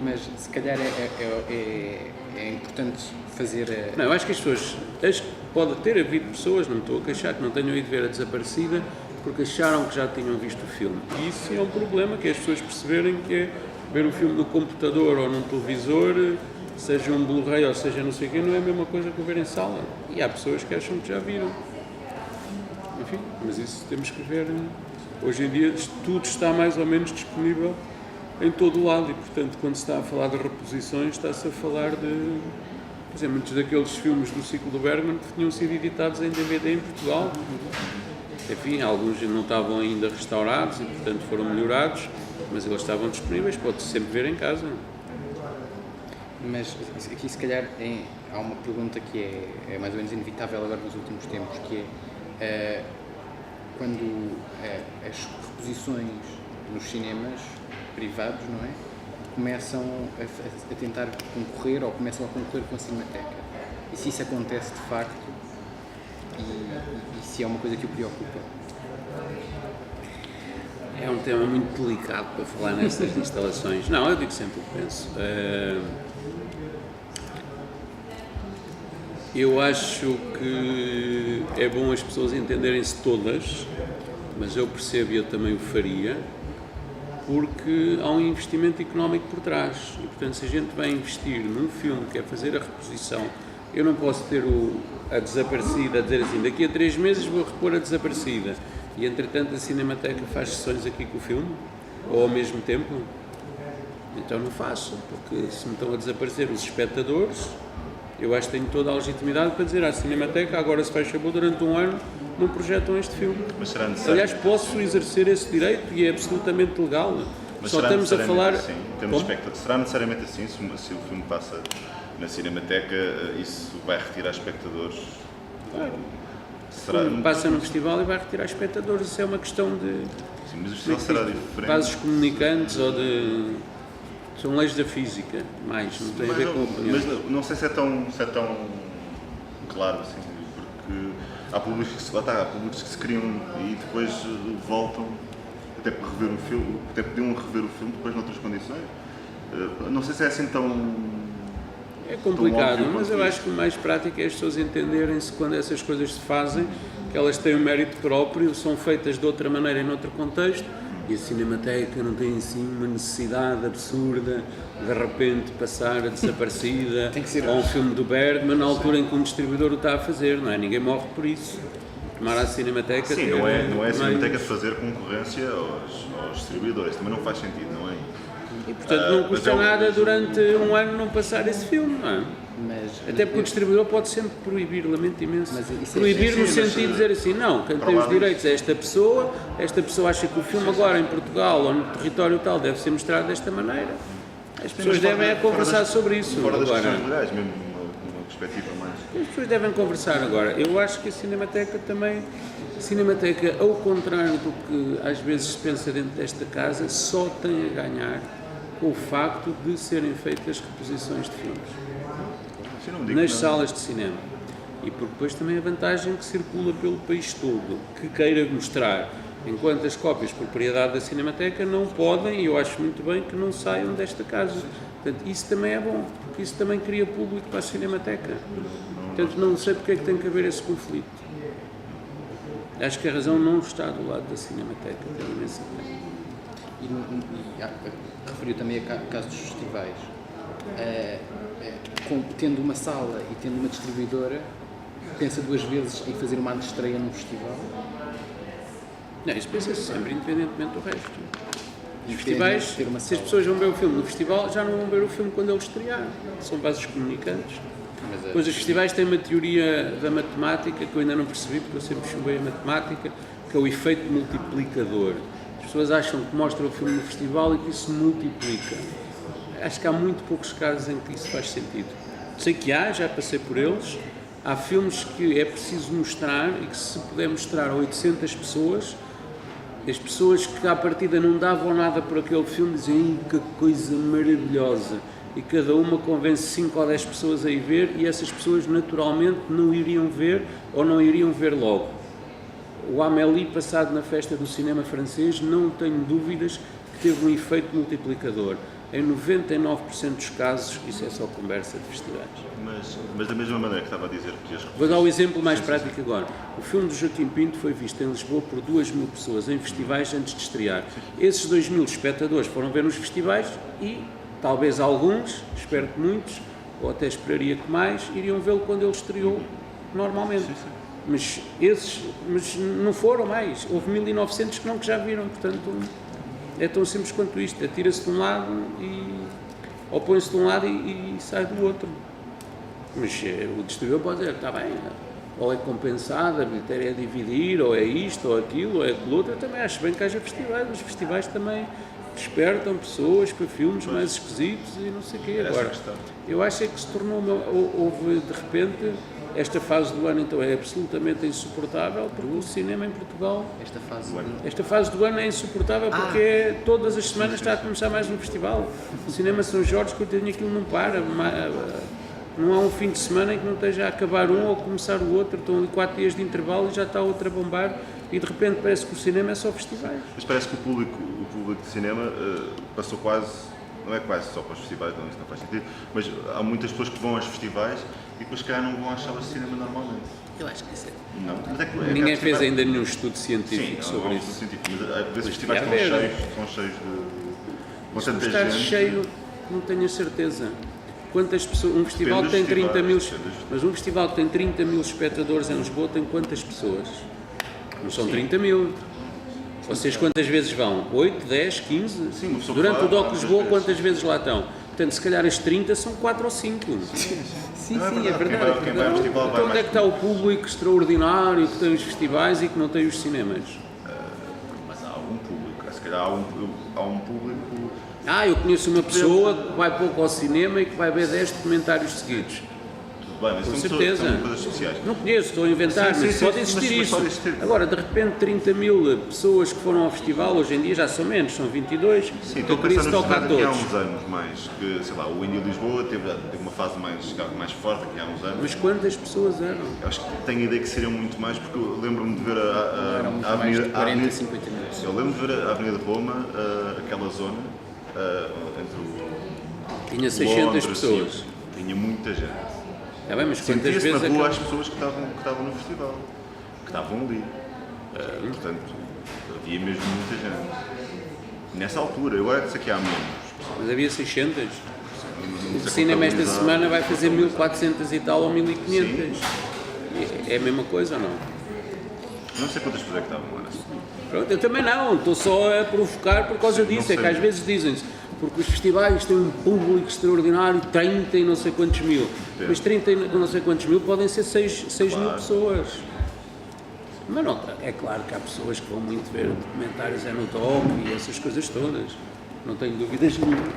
Mas se calhar é importante fazer. Não, eu acho que as pessoas. Acho que pode ter havido pessoas, não me estou a queixar, que não tenham ido ver a Desaparecida porque acharam que já tinham visto o filme. E isso é um problema, que é as pessoas perceberem que é ver um filme no computador ou num televisor, seja um Blu-ray ou seja não sei o quê, não é a mesma coisa que ver em sala. E há pessoas que acham que já viram. Enfim, mas isso temos que ver. Hoje em dia tudo está mais ou menos disponível em todo o lado e, portanto, quando se está a falar de reposições, está-se a falar de... Por exemplo, muitos daqueles filmes do ciclo do Bergman que tinham sido editados em DVD em Portugal. Enfim, alguns não estavam ainda restaurados e, portanto, foram melhorados, mas eles estavam disponíveis, pode-se sempre ver em casa. Mas aqui, se calhar, há uma pergunta que é mais ou menos inevitável agora nos últimos tempos, que é quando as reposições nos cinemas privados, não é? Começam a tentar concorrer ou começam a concorrer com a Cinemateca. E se isso acontece de facto e se é uma coisa que o preocupa? É um tema muito delicado para falar nessas instalações. Não, eu digo sempre o que penso. Eu acho que é bom as pessoas entenderem-se todas, mas eu percebo e eu também o faria, porque há um investimento económico por trás e, portanto, se a gente vai investir num filme que é fazer a reposição, eu não posso ter a Desaparecida a dizer assim, daqui a 3 meses vou repor a Desaparecida e, entretanto, a Cinemateca faz sessões aqui com o filme, ou ao mesmo tempo. Então não faço, porque se me estão a desaparecer os espectadores, eu acho que tenho toda a legitimidade para dizer à Cinemateca, agora se faz favor, durante 1 ano não projetam este filme. Mas será necessário? Aliás, posso exercer esse direito e é absolutamente legal. Mas só estamos a falar... Assim, será necessariamente assim, se o filme passa na Cinemateca, isso vai retirar espectadores? Claro. Será? Passa num festival e vai retirar espectadores, isso é uma questão de... Sim, mas o festival será diferente. Vasos comunicantes ou de... São leis da física, mais, não tem a ver com a opinião. Mas não sei se é tão claro assim. porque há públicos que se criam e depois voltam até para rever o filme, até podiam rever o filme depois noutras condições. Não sei se é assim tão... É complicado, mas eu acho que o mais prático é as pessoas entenderem-se quando essas coisas se fazem, que elas têm um mérito próprio, são feitas de outra maneira, em outro contexto, e a Cinemateca não tem assim uma necessidade absurda de repente passar a desaparecida a um filme do Bergman na altura em que um distribuidor o está a fazer, não é? Ninguém morre por isso. Tomar a Cinemateca... Sim, não é a Cinemateca fazer concorrência aos distribuidores, também não faz sentido, não é? E portanto não custa nada durante um ano não passar esse filme, não é? Até porque o distribuidor pode sempre proibir, lamento imenso, proibir no sentido de dizer assim, não, quem tem os direitos é esta pessoa acha que o filme agora em Portugal ou no território tal deve ser mostrado desta maneira. As pessoas devem conversar sobre isso. Fora das questões legais, mesmo numa perspectiva mais... As pessoas devem conversar agora. Eu acho que a Cinemateca também, ao contrário do que às vezes se pensa dentro desta casa, só tem a ganhar com o facto de serem feitas reposições de filmes nas salas de cinema. E porque depois também a vantagem que circula pelo país todo, que queira mostrar, enquanto as cópias de propriedade da Cinemateca não podem, e eu acho muito bem que não saiam desta casa. Portanto, isso também é bom, porque isso também cria público para a Cinemateca. Portanto, não sei porque é que tem que haver esse conflito. Acho que a razão não está do lado da Cinemateca, tenho imensa pena. Referiu também a caso dos festivais. Tendo uma sala e tendo uma distribuidora, pensa duas vezes em fazer uma antestreia num festival? Não, isso pensa-se sempre, independentemente do resto. Os festivais, se as pessoas vão ver o filme no festival, já não vão ver o filme quando ele estrear. São vasos comunicantes. Depois os festivais têm uma teoria da matemática que eu ainda não percebi, porque eu sempre chumei a matemática, que é o efeito multiplicador. As pessoas acham que mostram o filme no festival e que isso multiplica. Acho que há muito poucos casos em que isso faz sentido. Sei que já passei por eles. Há filmes que é preciso mostrar e que se puder mostrar a 800 pessoas, as pessoas que à partida não davam nada por aquele filme dizem que coisa maravilhosa. E cada uma convence 5 ou 10 pessoas a ir ver e essas pessoas naturalmente não iriam ver ou não iriam ver logo. O Amélie, passado na festa do cinema francês, não tenho dúvidas que teve um efeito multiplicador. Em 99% dos casos, isso é só conversa de festivais. Mas da mesma maneira que estava a dizer que Vou dar o exemplo mais prático agora. O filme do Joaquim Pinto foi visto em Lisboa por 2.000 pessoas em festivais antes de estrear. Esses 2.000 espectadores foram ver nos festivais e talvez alguns, espero que muitos, ou até esperaria que mais, iriam vê-lo quando ele estreou normalmente. Mas não foram mais. Houve 1.900 que já viram, portanto... É tão simples quanto isto, atira-se de um lado ou põe-se de um lado e sai do outro. Mas o distribuidor pode dizer, está bem, ou é compensado, a bilheteria é dividir, ou é isto, ou aquilo, ou é aquilo outro. Eu também acho bem que haja festivais, os festivais também despertam pessoas para filmes mais esquisitos e não sei o quê. Agora, eu acho é que se tornou, houve de repente... Esta fase do ano, então, é absolutamente insuportável porque o cinema em Portugal... Esta fase do ano é insuportável porque todas as semanas está a começar mais um festival. O cinema São Jorge, coitadinho, aquilo não para. Não há um fim de semana em que não esteja a acabar um ou começar o outro. Estão ali 4 dias de intervalo e já está outro a bombar e de repente parece que o cinema é só festivais. Mas parece que o público de cinema passou quase... Não é quase só para os festivais, não, isso não faz sentido, mas há muitas pessoas que vão aos festivais e depois, se calhar, não vão às salas de cinema normalmente. Eu acho que isso é... Não, mas ninguém fez ainda nenhum estudo científico sobre isso. Sim, mas às vezes os festivais estão cheios de... Se estar cheio, não tenho a certeza. Quantas pessoas... Um festival que tem 30 mil... Mas um festival que tem 30 mil espectadores em Lisboa tem quantas pessoas? Não são 30 mil. Vocês quantas vezes vão? 8, 10, 15? Sim, durante o DOC Lisboa, quantas vezes lá estão? Portanto, se calhar as 30 são 4 ou 5. Sim, é verdade. Quem vai ao festival então onde é que está o público extraordinário que tem os festivais e que não tem os cinemas? Mas há algum público, se calhar há um público... Eu conheço uma pessoa que vai pouco ao cinema e que vai ver 10 documentários seguidos. Bem, mas Com são certeza. São coisas especiais. Não conheço, estou a inventar, Sim, mas sim, pode sim, existir mas isso. pode existir. Agora, de repente, 30 mil pessoas que foram ao festival, hoje em dia já são menos, são 22. Sim, então estou a por pensar isso no toca a festival aqui há todos. uns anos mais, que, sei lá, o Indie Lisboa teve uma fase mais forte aqui há uns anos. Mas quantas pessoas eram? Eu acho que tenho a ideia que seriam muito mais, porque eu lembro-me de ver Eram muito a mais de Avenida... 40, 50 mil pessoas. Eu lembro de ver a Avenida de Roma, aquela zona, entre o Tinha 600 Londres, pessoas. sim, tinha muita gente. Está bem, mas quantas Sentia-se vezes na rua aquela- as pessoas que estavam no festival, que estavam ali. Portanto, havia mesmo muita gente. Nessa altura, eu agora disse aqui há menos. Mas havia 600. Não O sei cinema esta contabilizar. semana vai fazer 1400 e tal ou 1500. É a mesma coisa ou não? Não sei quantas pessoas é que estavam lá. Pronto, eu também não, estou só a provocar por causa Sim, disso. não É que sei. às vezes dizem-se, porque os festivais têm um público extraordinário, 30 e não sei quantos mil. Mas 30 e não sei quantos mil podem ser 6 mil Claro. pessoas. Mas não, é claro que há pessoas que vão muito ver documentários no doc e essas coisas todas. Não tenho dúvidas nenhuma.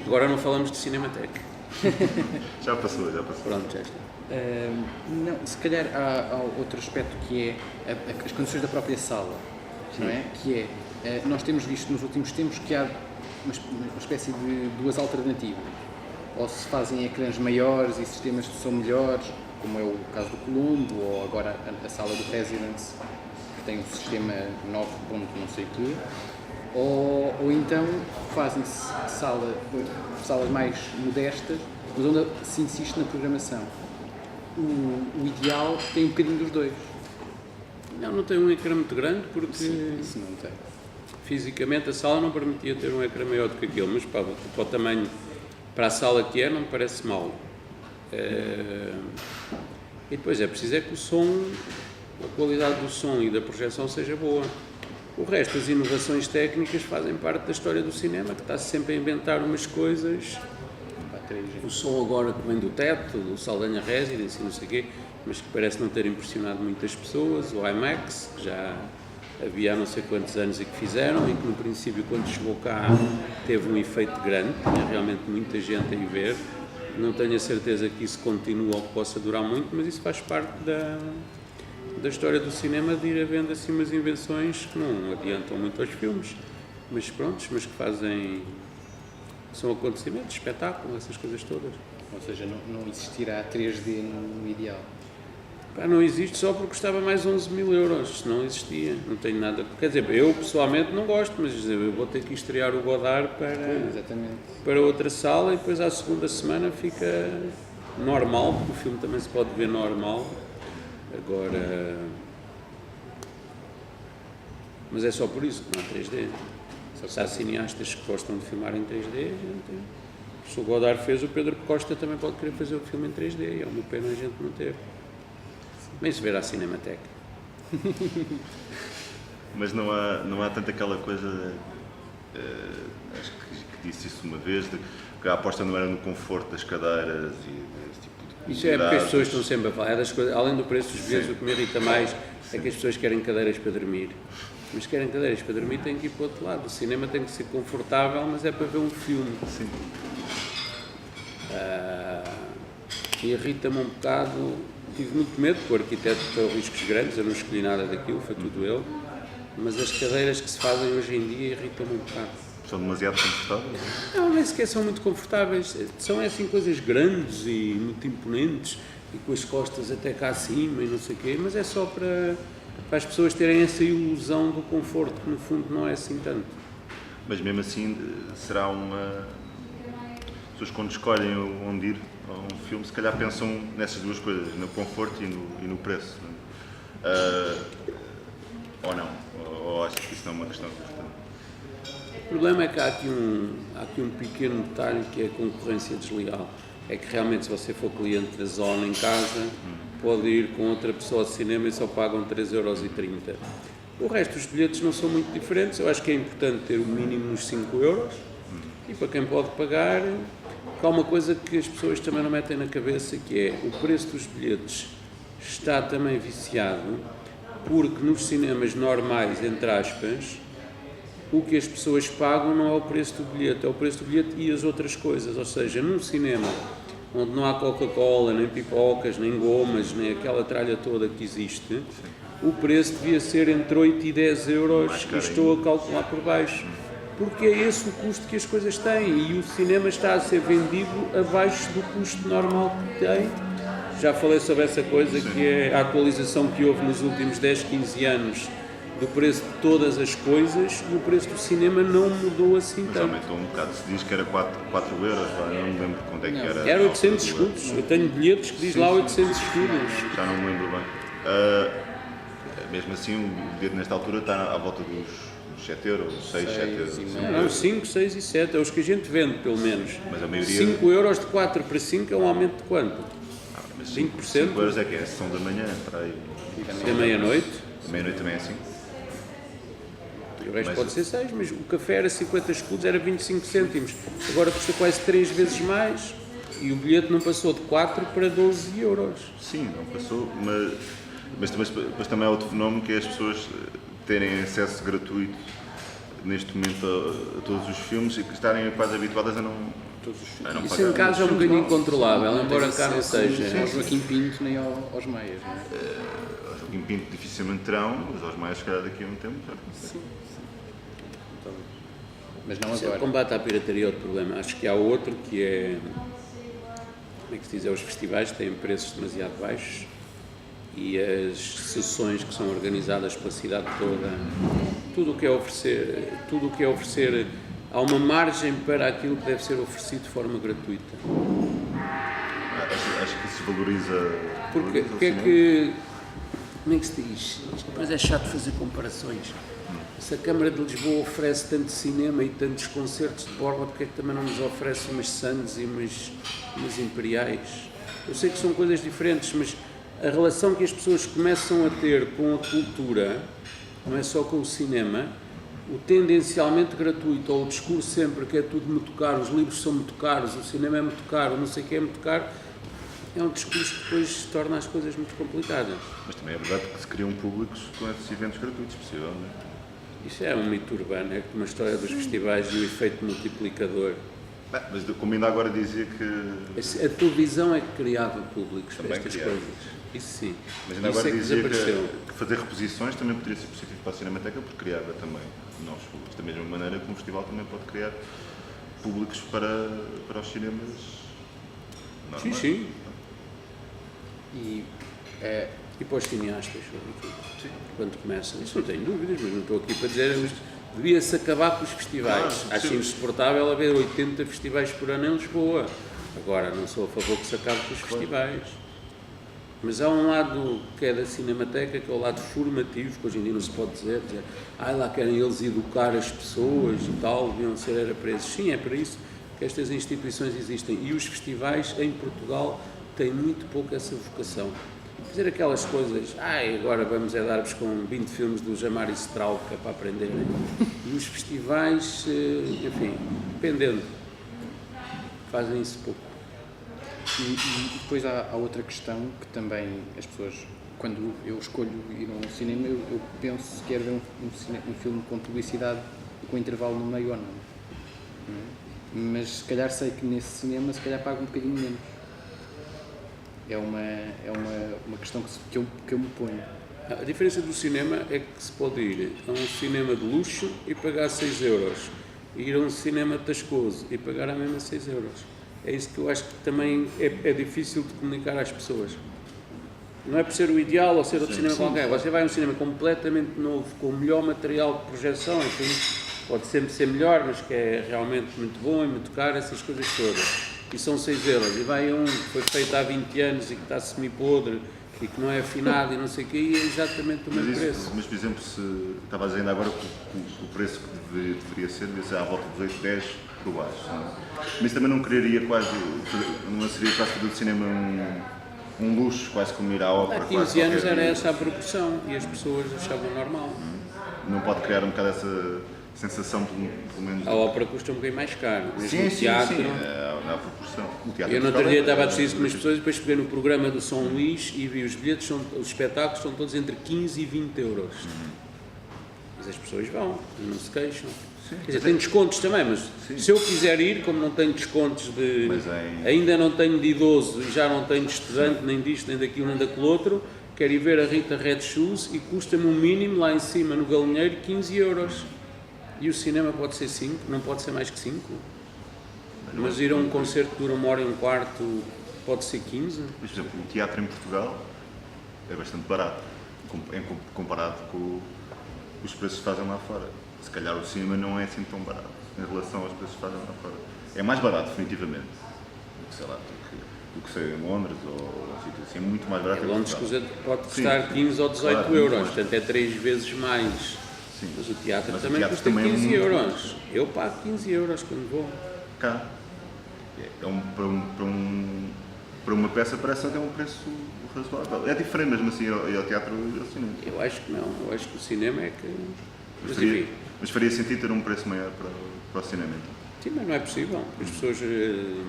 Agora não falamos de Cinemateca. Já passou. Pronto, já está. Não, se calhar há outro aspecto que é as condições da própria sala, não é? Que é, nós temos visto nos últimos tempos que há uma espécie de duas alternativas. Ou se fazem ecrãs maiores e sistemas de som melhores, como é o caso do Colombo, ou agora a sala do Residence, que tem um sistema 9 ponto não sei o quê, ou então fazem-se salas mais modestas, mas onde se insiste na programação. O ideal tem um bocadinho dos dois. Não tem um ecrã muito grande porque Sim, isso não tem. fisicamente a sala não permitia ter um ecrã maior do que aquele, mas para o tamanho, para a sala que é, não me parece mal. E depois é preciso é que o som, a qualidade do som e da projeção seja boa. O resto, as inovações técnicas fazem parte da história do cinema, que está sempre a inventar umas coisas. O som agora que vem do teto, do Saldanha Residence e não sei o quê, mas que parece não ter impressionado muitas pessoas, o IMAX, que já havia há não sei quantos anos e que fizeram, e que no princípio quando chegou cá teve um efeito grande, tinha realmente muita gente a ir ver. Não tenho a certeza que isso continua ou que possa durar muito, mas isso faz parte da história do cinema, de ir havendo assim umas invenções que não adiantam muito aos filmes, mas prontos, mas que fazem... são acontecimentos, espetáculo, essas coisas todas. Ou seja, não existirá 3D no ideal. Pá, não existe só porque custava mais 11 mil euros, não existia, não tenho nada... Quer dizer, eu pessoalmente não gosto, mas eu vou ter que estrear o Godard Exatamente. para outra sala e depois à segunda semana fica normal, porque o filme também se pode ver normal. Agora... Mas é só por isso que não há 3D. Se há cineastas que gostam de filmar em 3D, a gente... Se o Godard fez, o Pedro Costa também pode querer fazer o filme em 3D, é uma pena a gente não ter. Bem se ver à Cinemateca. Mas não há tanto aquela coisa, acho que disse isso uma vez, de que a aposta não era no conforto das cadeiras e desse tipo de Isso é porque as comodidades. pessoas estão sempre a falar, das coisas, além do preço dos bilhetes, o que me irrita mais é que as pessoas querem cadeiras para dormir. Mas querem cadeiras para dormir, têm que ir para o outro lado. O cinema tem que ser confortável, mas é para ver um filme. Sim. Irrita-me um bocado, tive muito medo, porque o arquiteto tem riscos grandes, eu não escolhi nada daquilo, foi tudo ele, mas as cadeiras que se fazem hoje em dia irritam-me um bocado. São demasiado confortáveis? Não, nem sequer são muito confortáveis, são assim coisas grandes e muito imponentes e com as costas até cá acima e não sei o quê, mas é só para as pessoas terem essa ilusão do conforto, que no fundo não é assim tanto. Mas mesmo assim, será uma... As pessoas quando escolhem onde ir a um filme, se calhar pensam nessas duas coisas, no conforto e no preço. Não é? Ou não? Ou acho que isso não é uma questão importante? O problema é que há aqui um pequeno detalhe que é a concorrência desleal. É que realmente, se você for cliente da Zona em casa, pode ir com outra pessoa ao cinema e só pagam 3,30€. O resto dos bilhetes não são muito diferentes. Eu acho que é importante ter o mínimo nos 5€. E para quem pode pagar, há uma coisa que as pessoas também não metem na cabeça, que é o preço dos bilhetes está também viciado, porque nos cinemas normais, entre aspas, o que as pessoas pagam não é o preço do bilhete, é o preço do bilhete e as outras coisas. Ou seja, num cinema onde não há Coca-Cola, nem pipocas, nem gomas, nem aquela tralha toda que existe, o preço devia ser entre 8 e 10 euros e estou a calcular por baixo. Porque é esse o custo que as coisas têm e o cinema está a ser vendido abaixo do custo normal que tem. Já falei sobre essa coisa que é a atualização que houve nos últimos 10, 15 anos do preço de todas as coisas e o preço do cinema não mudou assim Mas tanto. aumentou um bocado. Se diz que era 4 euros, eu não me lembro quanto é que era. Era 800 escudos. Eu tenho bilhetes que diz lá 800 escudos. Já não me lembro bem. Mesmo assim, o bilhete nesta altura está à volta dos 7 euros, 6, 7 euros. Não, 5, 6 e 7, é os que a gente vende, pelo menos. Mas a maioria... 5 euros de 4 para 5 é um aumento de quanto? Mas 20%? 5 euros é que é a sessão da manhã, para aí. Da meia-noite? A meia-noite também é assim. O resto pode ser 6, mas o café era 50 escudos, era 25 cêntimos. Agora custa quase 3 vezes mais e o bilhete não passou de 4 para 12 euros. Sim, não passou, mas depois também há outro fenómeno que é as pessoas terem acesso gratuito neste momento a todos os filmes e que estarem quase habituadas a não pagar. Isso em casa é um bocadinho incontrolável, embora cá não seja. Nem ao Joaquim Pinto, nem aos meias, não é? Aos Joaquim Pinto dificilmente terão, mas aos mais, se calhar, daqui a um tempo já. Sim. Mas não O agora. combate à pirataria é outro problema. Acho que há outro que é, como é que se diz, os festivais têm preços demasiado baixos e as sessões que são organizadas pela cidade toda, tudo o que é oferecer, há uma margem para aquilo que deve ser oferecido de forma gratuita. Acho que se valoriza. Porque é que, como é que se diz? Isto depois é chato fazer comparações. Se a Câmara de Lisboa oferece tanto cinema e tantos concertos de borla, porque é que também não nos oferece umas Sands e umas Imperiais? Eu sei que são coisas diferentes, mas a relação que as pessoas começam a ter com a cultura, não é só com o cinema, o tendencialmente gratuito, ou o discurso sempre que é tudo muito caro, os livros são muito caros, o cinema é muito caro, não sei o que é muito caro, é um discurso que depois torna as coisas muito complicadas. Mas também é verdade que se criam públicos com esses eventos gratuitos, possivelmente. Isso é um mito urbano, é como a história dos festivais e o efeito multiplicador. Mas como ainda agora dizia que... A televisão é que criava públicos para Também estas criava. coisas. Isso sim. Mas ainda Isso agora é que dizia desapareceu. que fazer reposições também poderia ser positivo para a Cinemateca, porque criava também novos públicos. Da mesma maneira que um festival também pode criar públicos para os cinemas normais. Sim. E E para os cineastas, sobretudo. Quando começam. Isso não tenho dúvidas, mas não estou aqui para dizer, mas devia-se acabar com os festivais. Claro, Acho sim. insuportável haver 80 festivais por ano em Lisboa. Agora, não sou a favor que se acabe com os festivais. Mas há um lado que é da Cinemateca, que é o lado formativo, que hoje em dia não se pode dizer lá querem eles educar as pessoas e tal, deviam ser era para esses. Sim, é para isso que estas instituições existem. E os festivais em Portugal têm muito pouco essa vocação. Dizer aquelas coisas, agora vamos dar-vos com 20 filmes do Jamari Straub, que é para aprenderem. E os festivais, enfim, dependendo, fazem isso pouco. E depois há outra questão que também as pessoas, quando eu escolho ir a um cinema, eu penso se quero ver um filme com publicidade e com intervalo no meio ou não. Mas se calhar sei que nesse cinema se calhar pago um bocadinho menos. É uma questão que eu me ponho. A diferença do cinema é que se pode ir a um cinema de luxo e pagar 6 euros, e ir a um cinema tascoso e pagar a mesma 6 euros. É isso que eu acho que também é difícil de comunicar às pessoas. Não é por ser o ideal ou ser outro cinema qualquer. Você vai a um cinema completamente novo, com o melhor material de projeção, enfim, pode sempre ser melhor, mas que é realmente muito bom e muito caro, essas coisas todas. E são 6 euros. E vai a um que foi feito há 20 anos e que está semi-podre e que não é afinado e não sei o quê, e é exatamente o mesmo preço. Mas, por exemplo, se estava dizendo agora que o preço que devia ser à volta dos 8, 10 por baixo. Não é? Mas também não quereria quase, não seria quase fazer do cinema um luxo, quase como ir à ópera. Há 15 anos era essa a proporção e as pessoas achavam normal. Não pode criar um bocado essa sensação, pelo menos. A ópera custa um bocadinho mais caro, mesmo Sim, o teatro. sim, na proporção. O teatro Eu no outro dia estava a discutir isso com umas pessoas e depois peguei no programa do São Luís e vi os bilhetes, os espetáculos são todos entre 15 e 20 euros. Mas as pessoas vão, não se queixam. Sim. Quer dizer, tem descontos também, mas se eu quiser ir, como não tenho descontos de... Ainda não tenho de idoso e já não tenho de estudante, nem disto, nem daquilo, nem daquele outro, quero ir ver a Rita Red Shoes e custa-me um mínimo lá em cima, no galinheiro, 15 euros. E o cinema pode ser 5, não pode ser mais que 5. Mas ir a um concerto que dura 1h15 pode ser 15. Mas, por exemplo, o teatro em Portugal é bastante barato, comparado com os preços que fazem lá fora. Se calhar o cinema não é assim tão barato em relação aos preços que fazem lá fora. É mais barato, definitivamente, sei lá, do que ser em Londres ou assim, é muito mais barato. Em Londres pode custar 15 ou 18 euros, portanto é 3 vezes mais. Sim. Mas o teatro também custa 15 euros. Eu pago 15 euros quando vou. Cá. Para uma peça parece até um preço razoável. É diferente mesmo assim ao teatro e ao cinema. Eu acho que não. Eu acho que o cinema é que... Mas faria sentido ter um preço maior para o cinema, então? Sim, mas não é possível. As pessoas,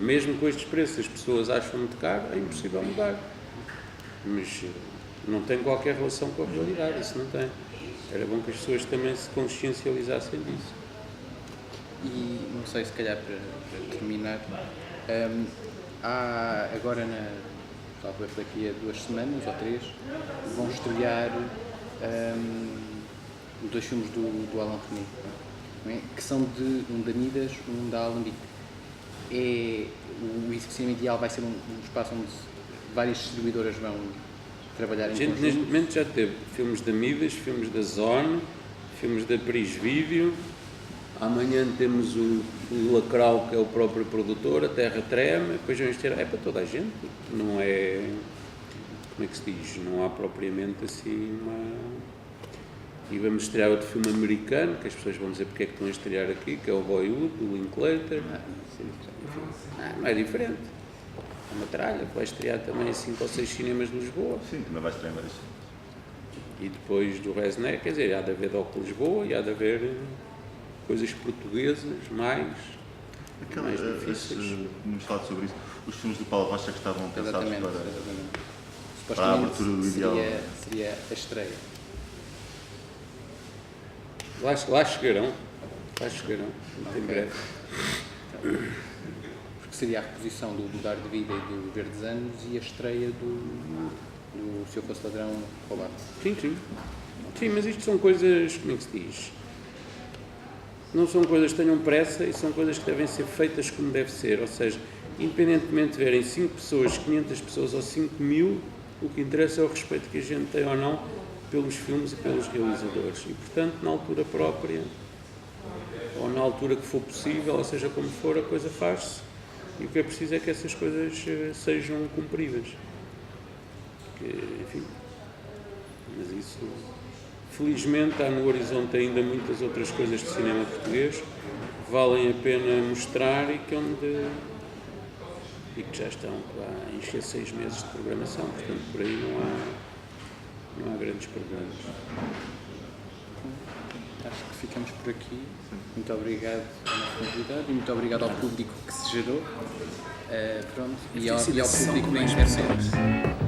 mesmo com estes preços, as pessoas acham muito caro, é impossível mudar. Mas não tem qualquer relação com a realidade, isso não tem. Era bom que as pessoas também se consciencializassem disso. E não sei, se calhar para terminar, há agora, talvez daqui a 2 semanas ou 3, vão estrear 2 filmes do Alain Resnais, não é? Que são um da Midas, um da Alambique. O Cinema Ideal vai ser um espaço onde várias distribuidoras vão trabalhar em conjunto. Neste momento já teve filmes da Midas, filmes da Zone, filmes da Pris Vídeo. Amanhã temos o Lacrau, que é o próprio produtor, a Terra Treme. Depois vamos ter... É para toda a gente, não é... Como é que se diz? Não há propriamente assim uma... E vamos estrear outro filme americano, que as pessoas vão dizer porque é que estão a estrear aqui, que é o Boyhood, do Linklater. Não é diferente. É uma tralha, vai estrear também em 5 ou 6 cinemas de Lisboa. Sim, também vai estrear em vários. E depois do Resnais, quer dizer, há de haver Doc Lisboa e há de haver coisas portuguesas mais difíceis. Vamos falar sobre isso. Os filmes do Paulo Rocha que estavam pensados para a abertura do Ideal. Seria a estreia. Lá chegarão, muito em breve. Porque seria a reposição do Dar de Vida e do Verdes Anos e a estreia do Se Eu Fosse Ladrão, Roubado. Sim, mas isto são coisas, como é que se diz? Não são coisas que tenham pressa e são coisas que devem ser feitas como deve ser. Ou seja, independentemente de verem 5 pessoas, 500 pessoas ou 5.000, o que interessa é o respeito que a gente tem ou não pelos filmes e pelos realizadores. E, portanto, na altura própria, ou na altura que for possível, ou seja como for, a coisa faz-se. E o que é preciso é que essas coisas sejam cumpridas. Enfim, mas isso, felizmente, há no horizonte ainda muitas outras coisas de cinema português que valem a pena mostrar e que já estão a encher 6 meses de programação, portanto, por aí não há grandes problemas. Acho que ficamos por aqui. Muito obrigado ao nosso convidado e muito obrigado ao público que se gerou. E ao público da internet.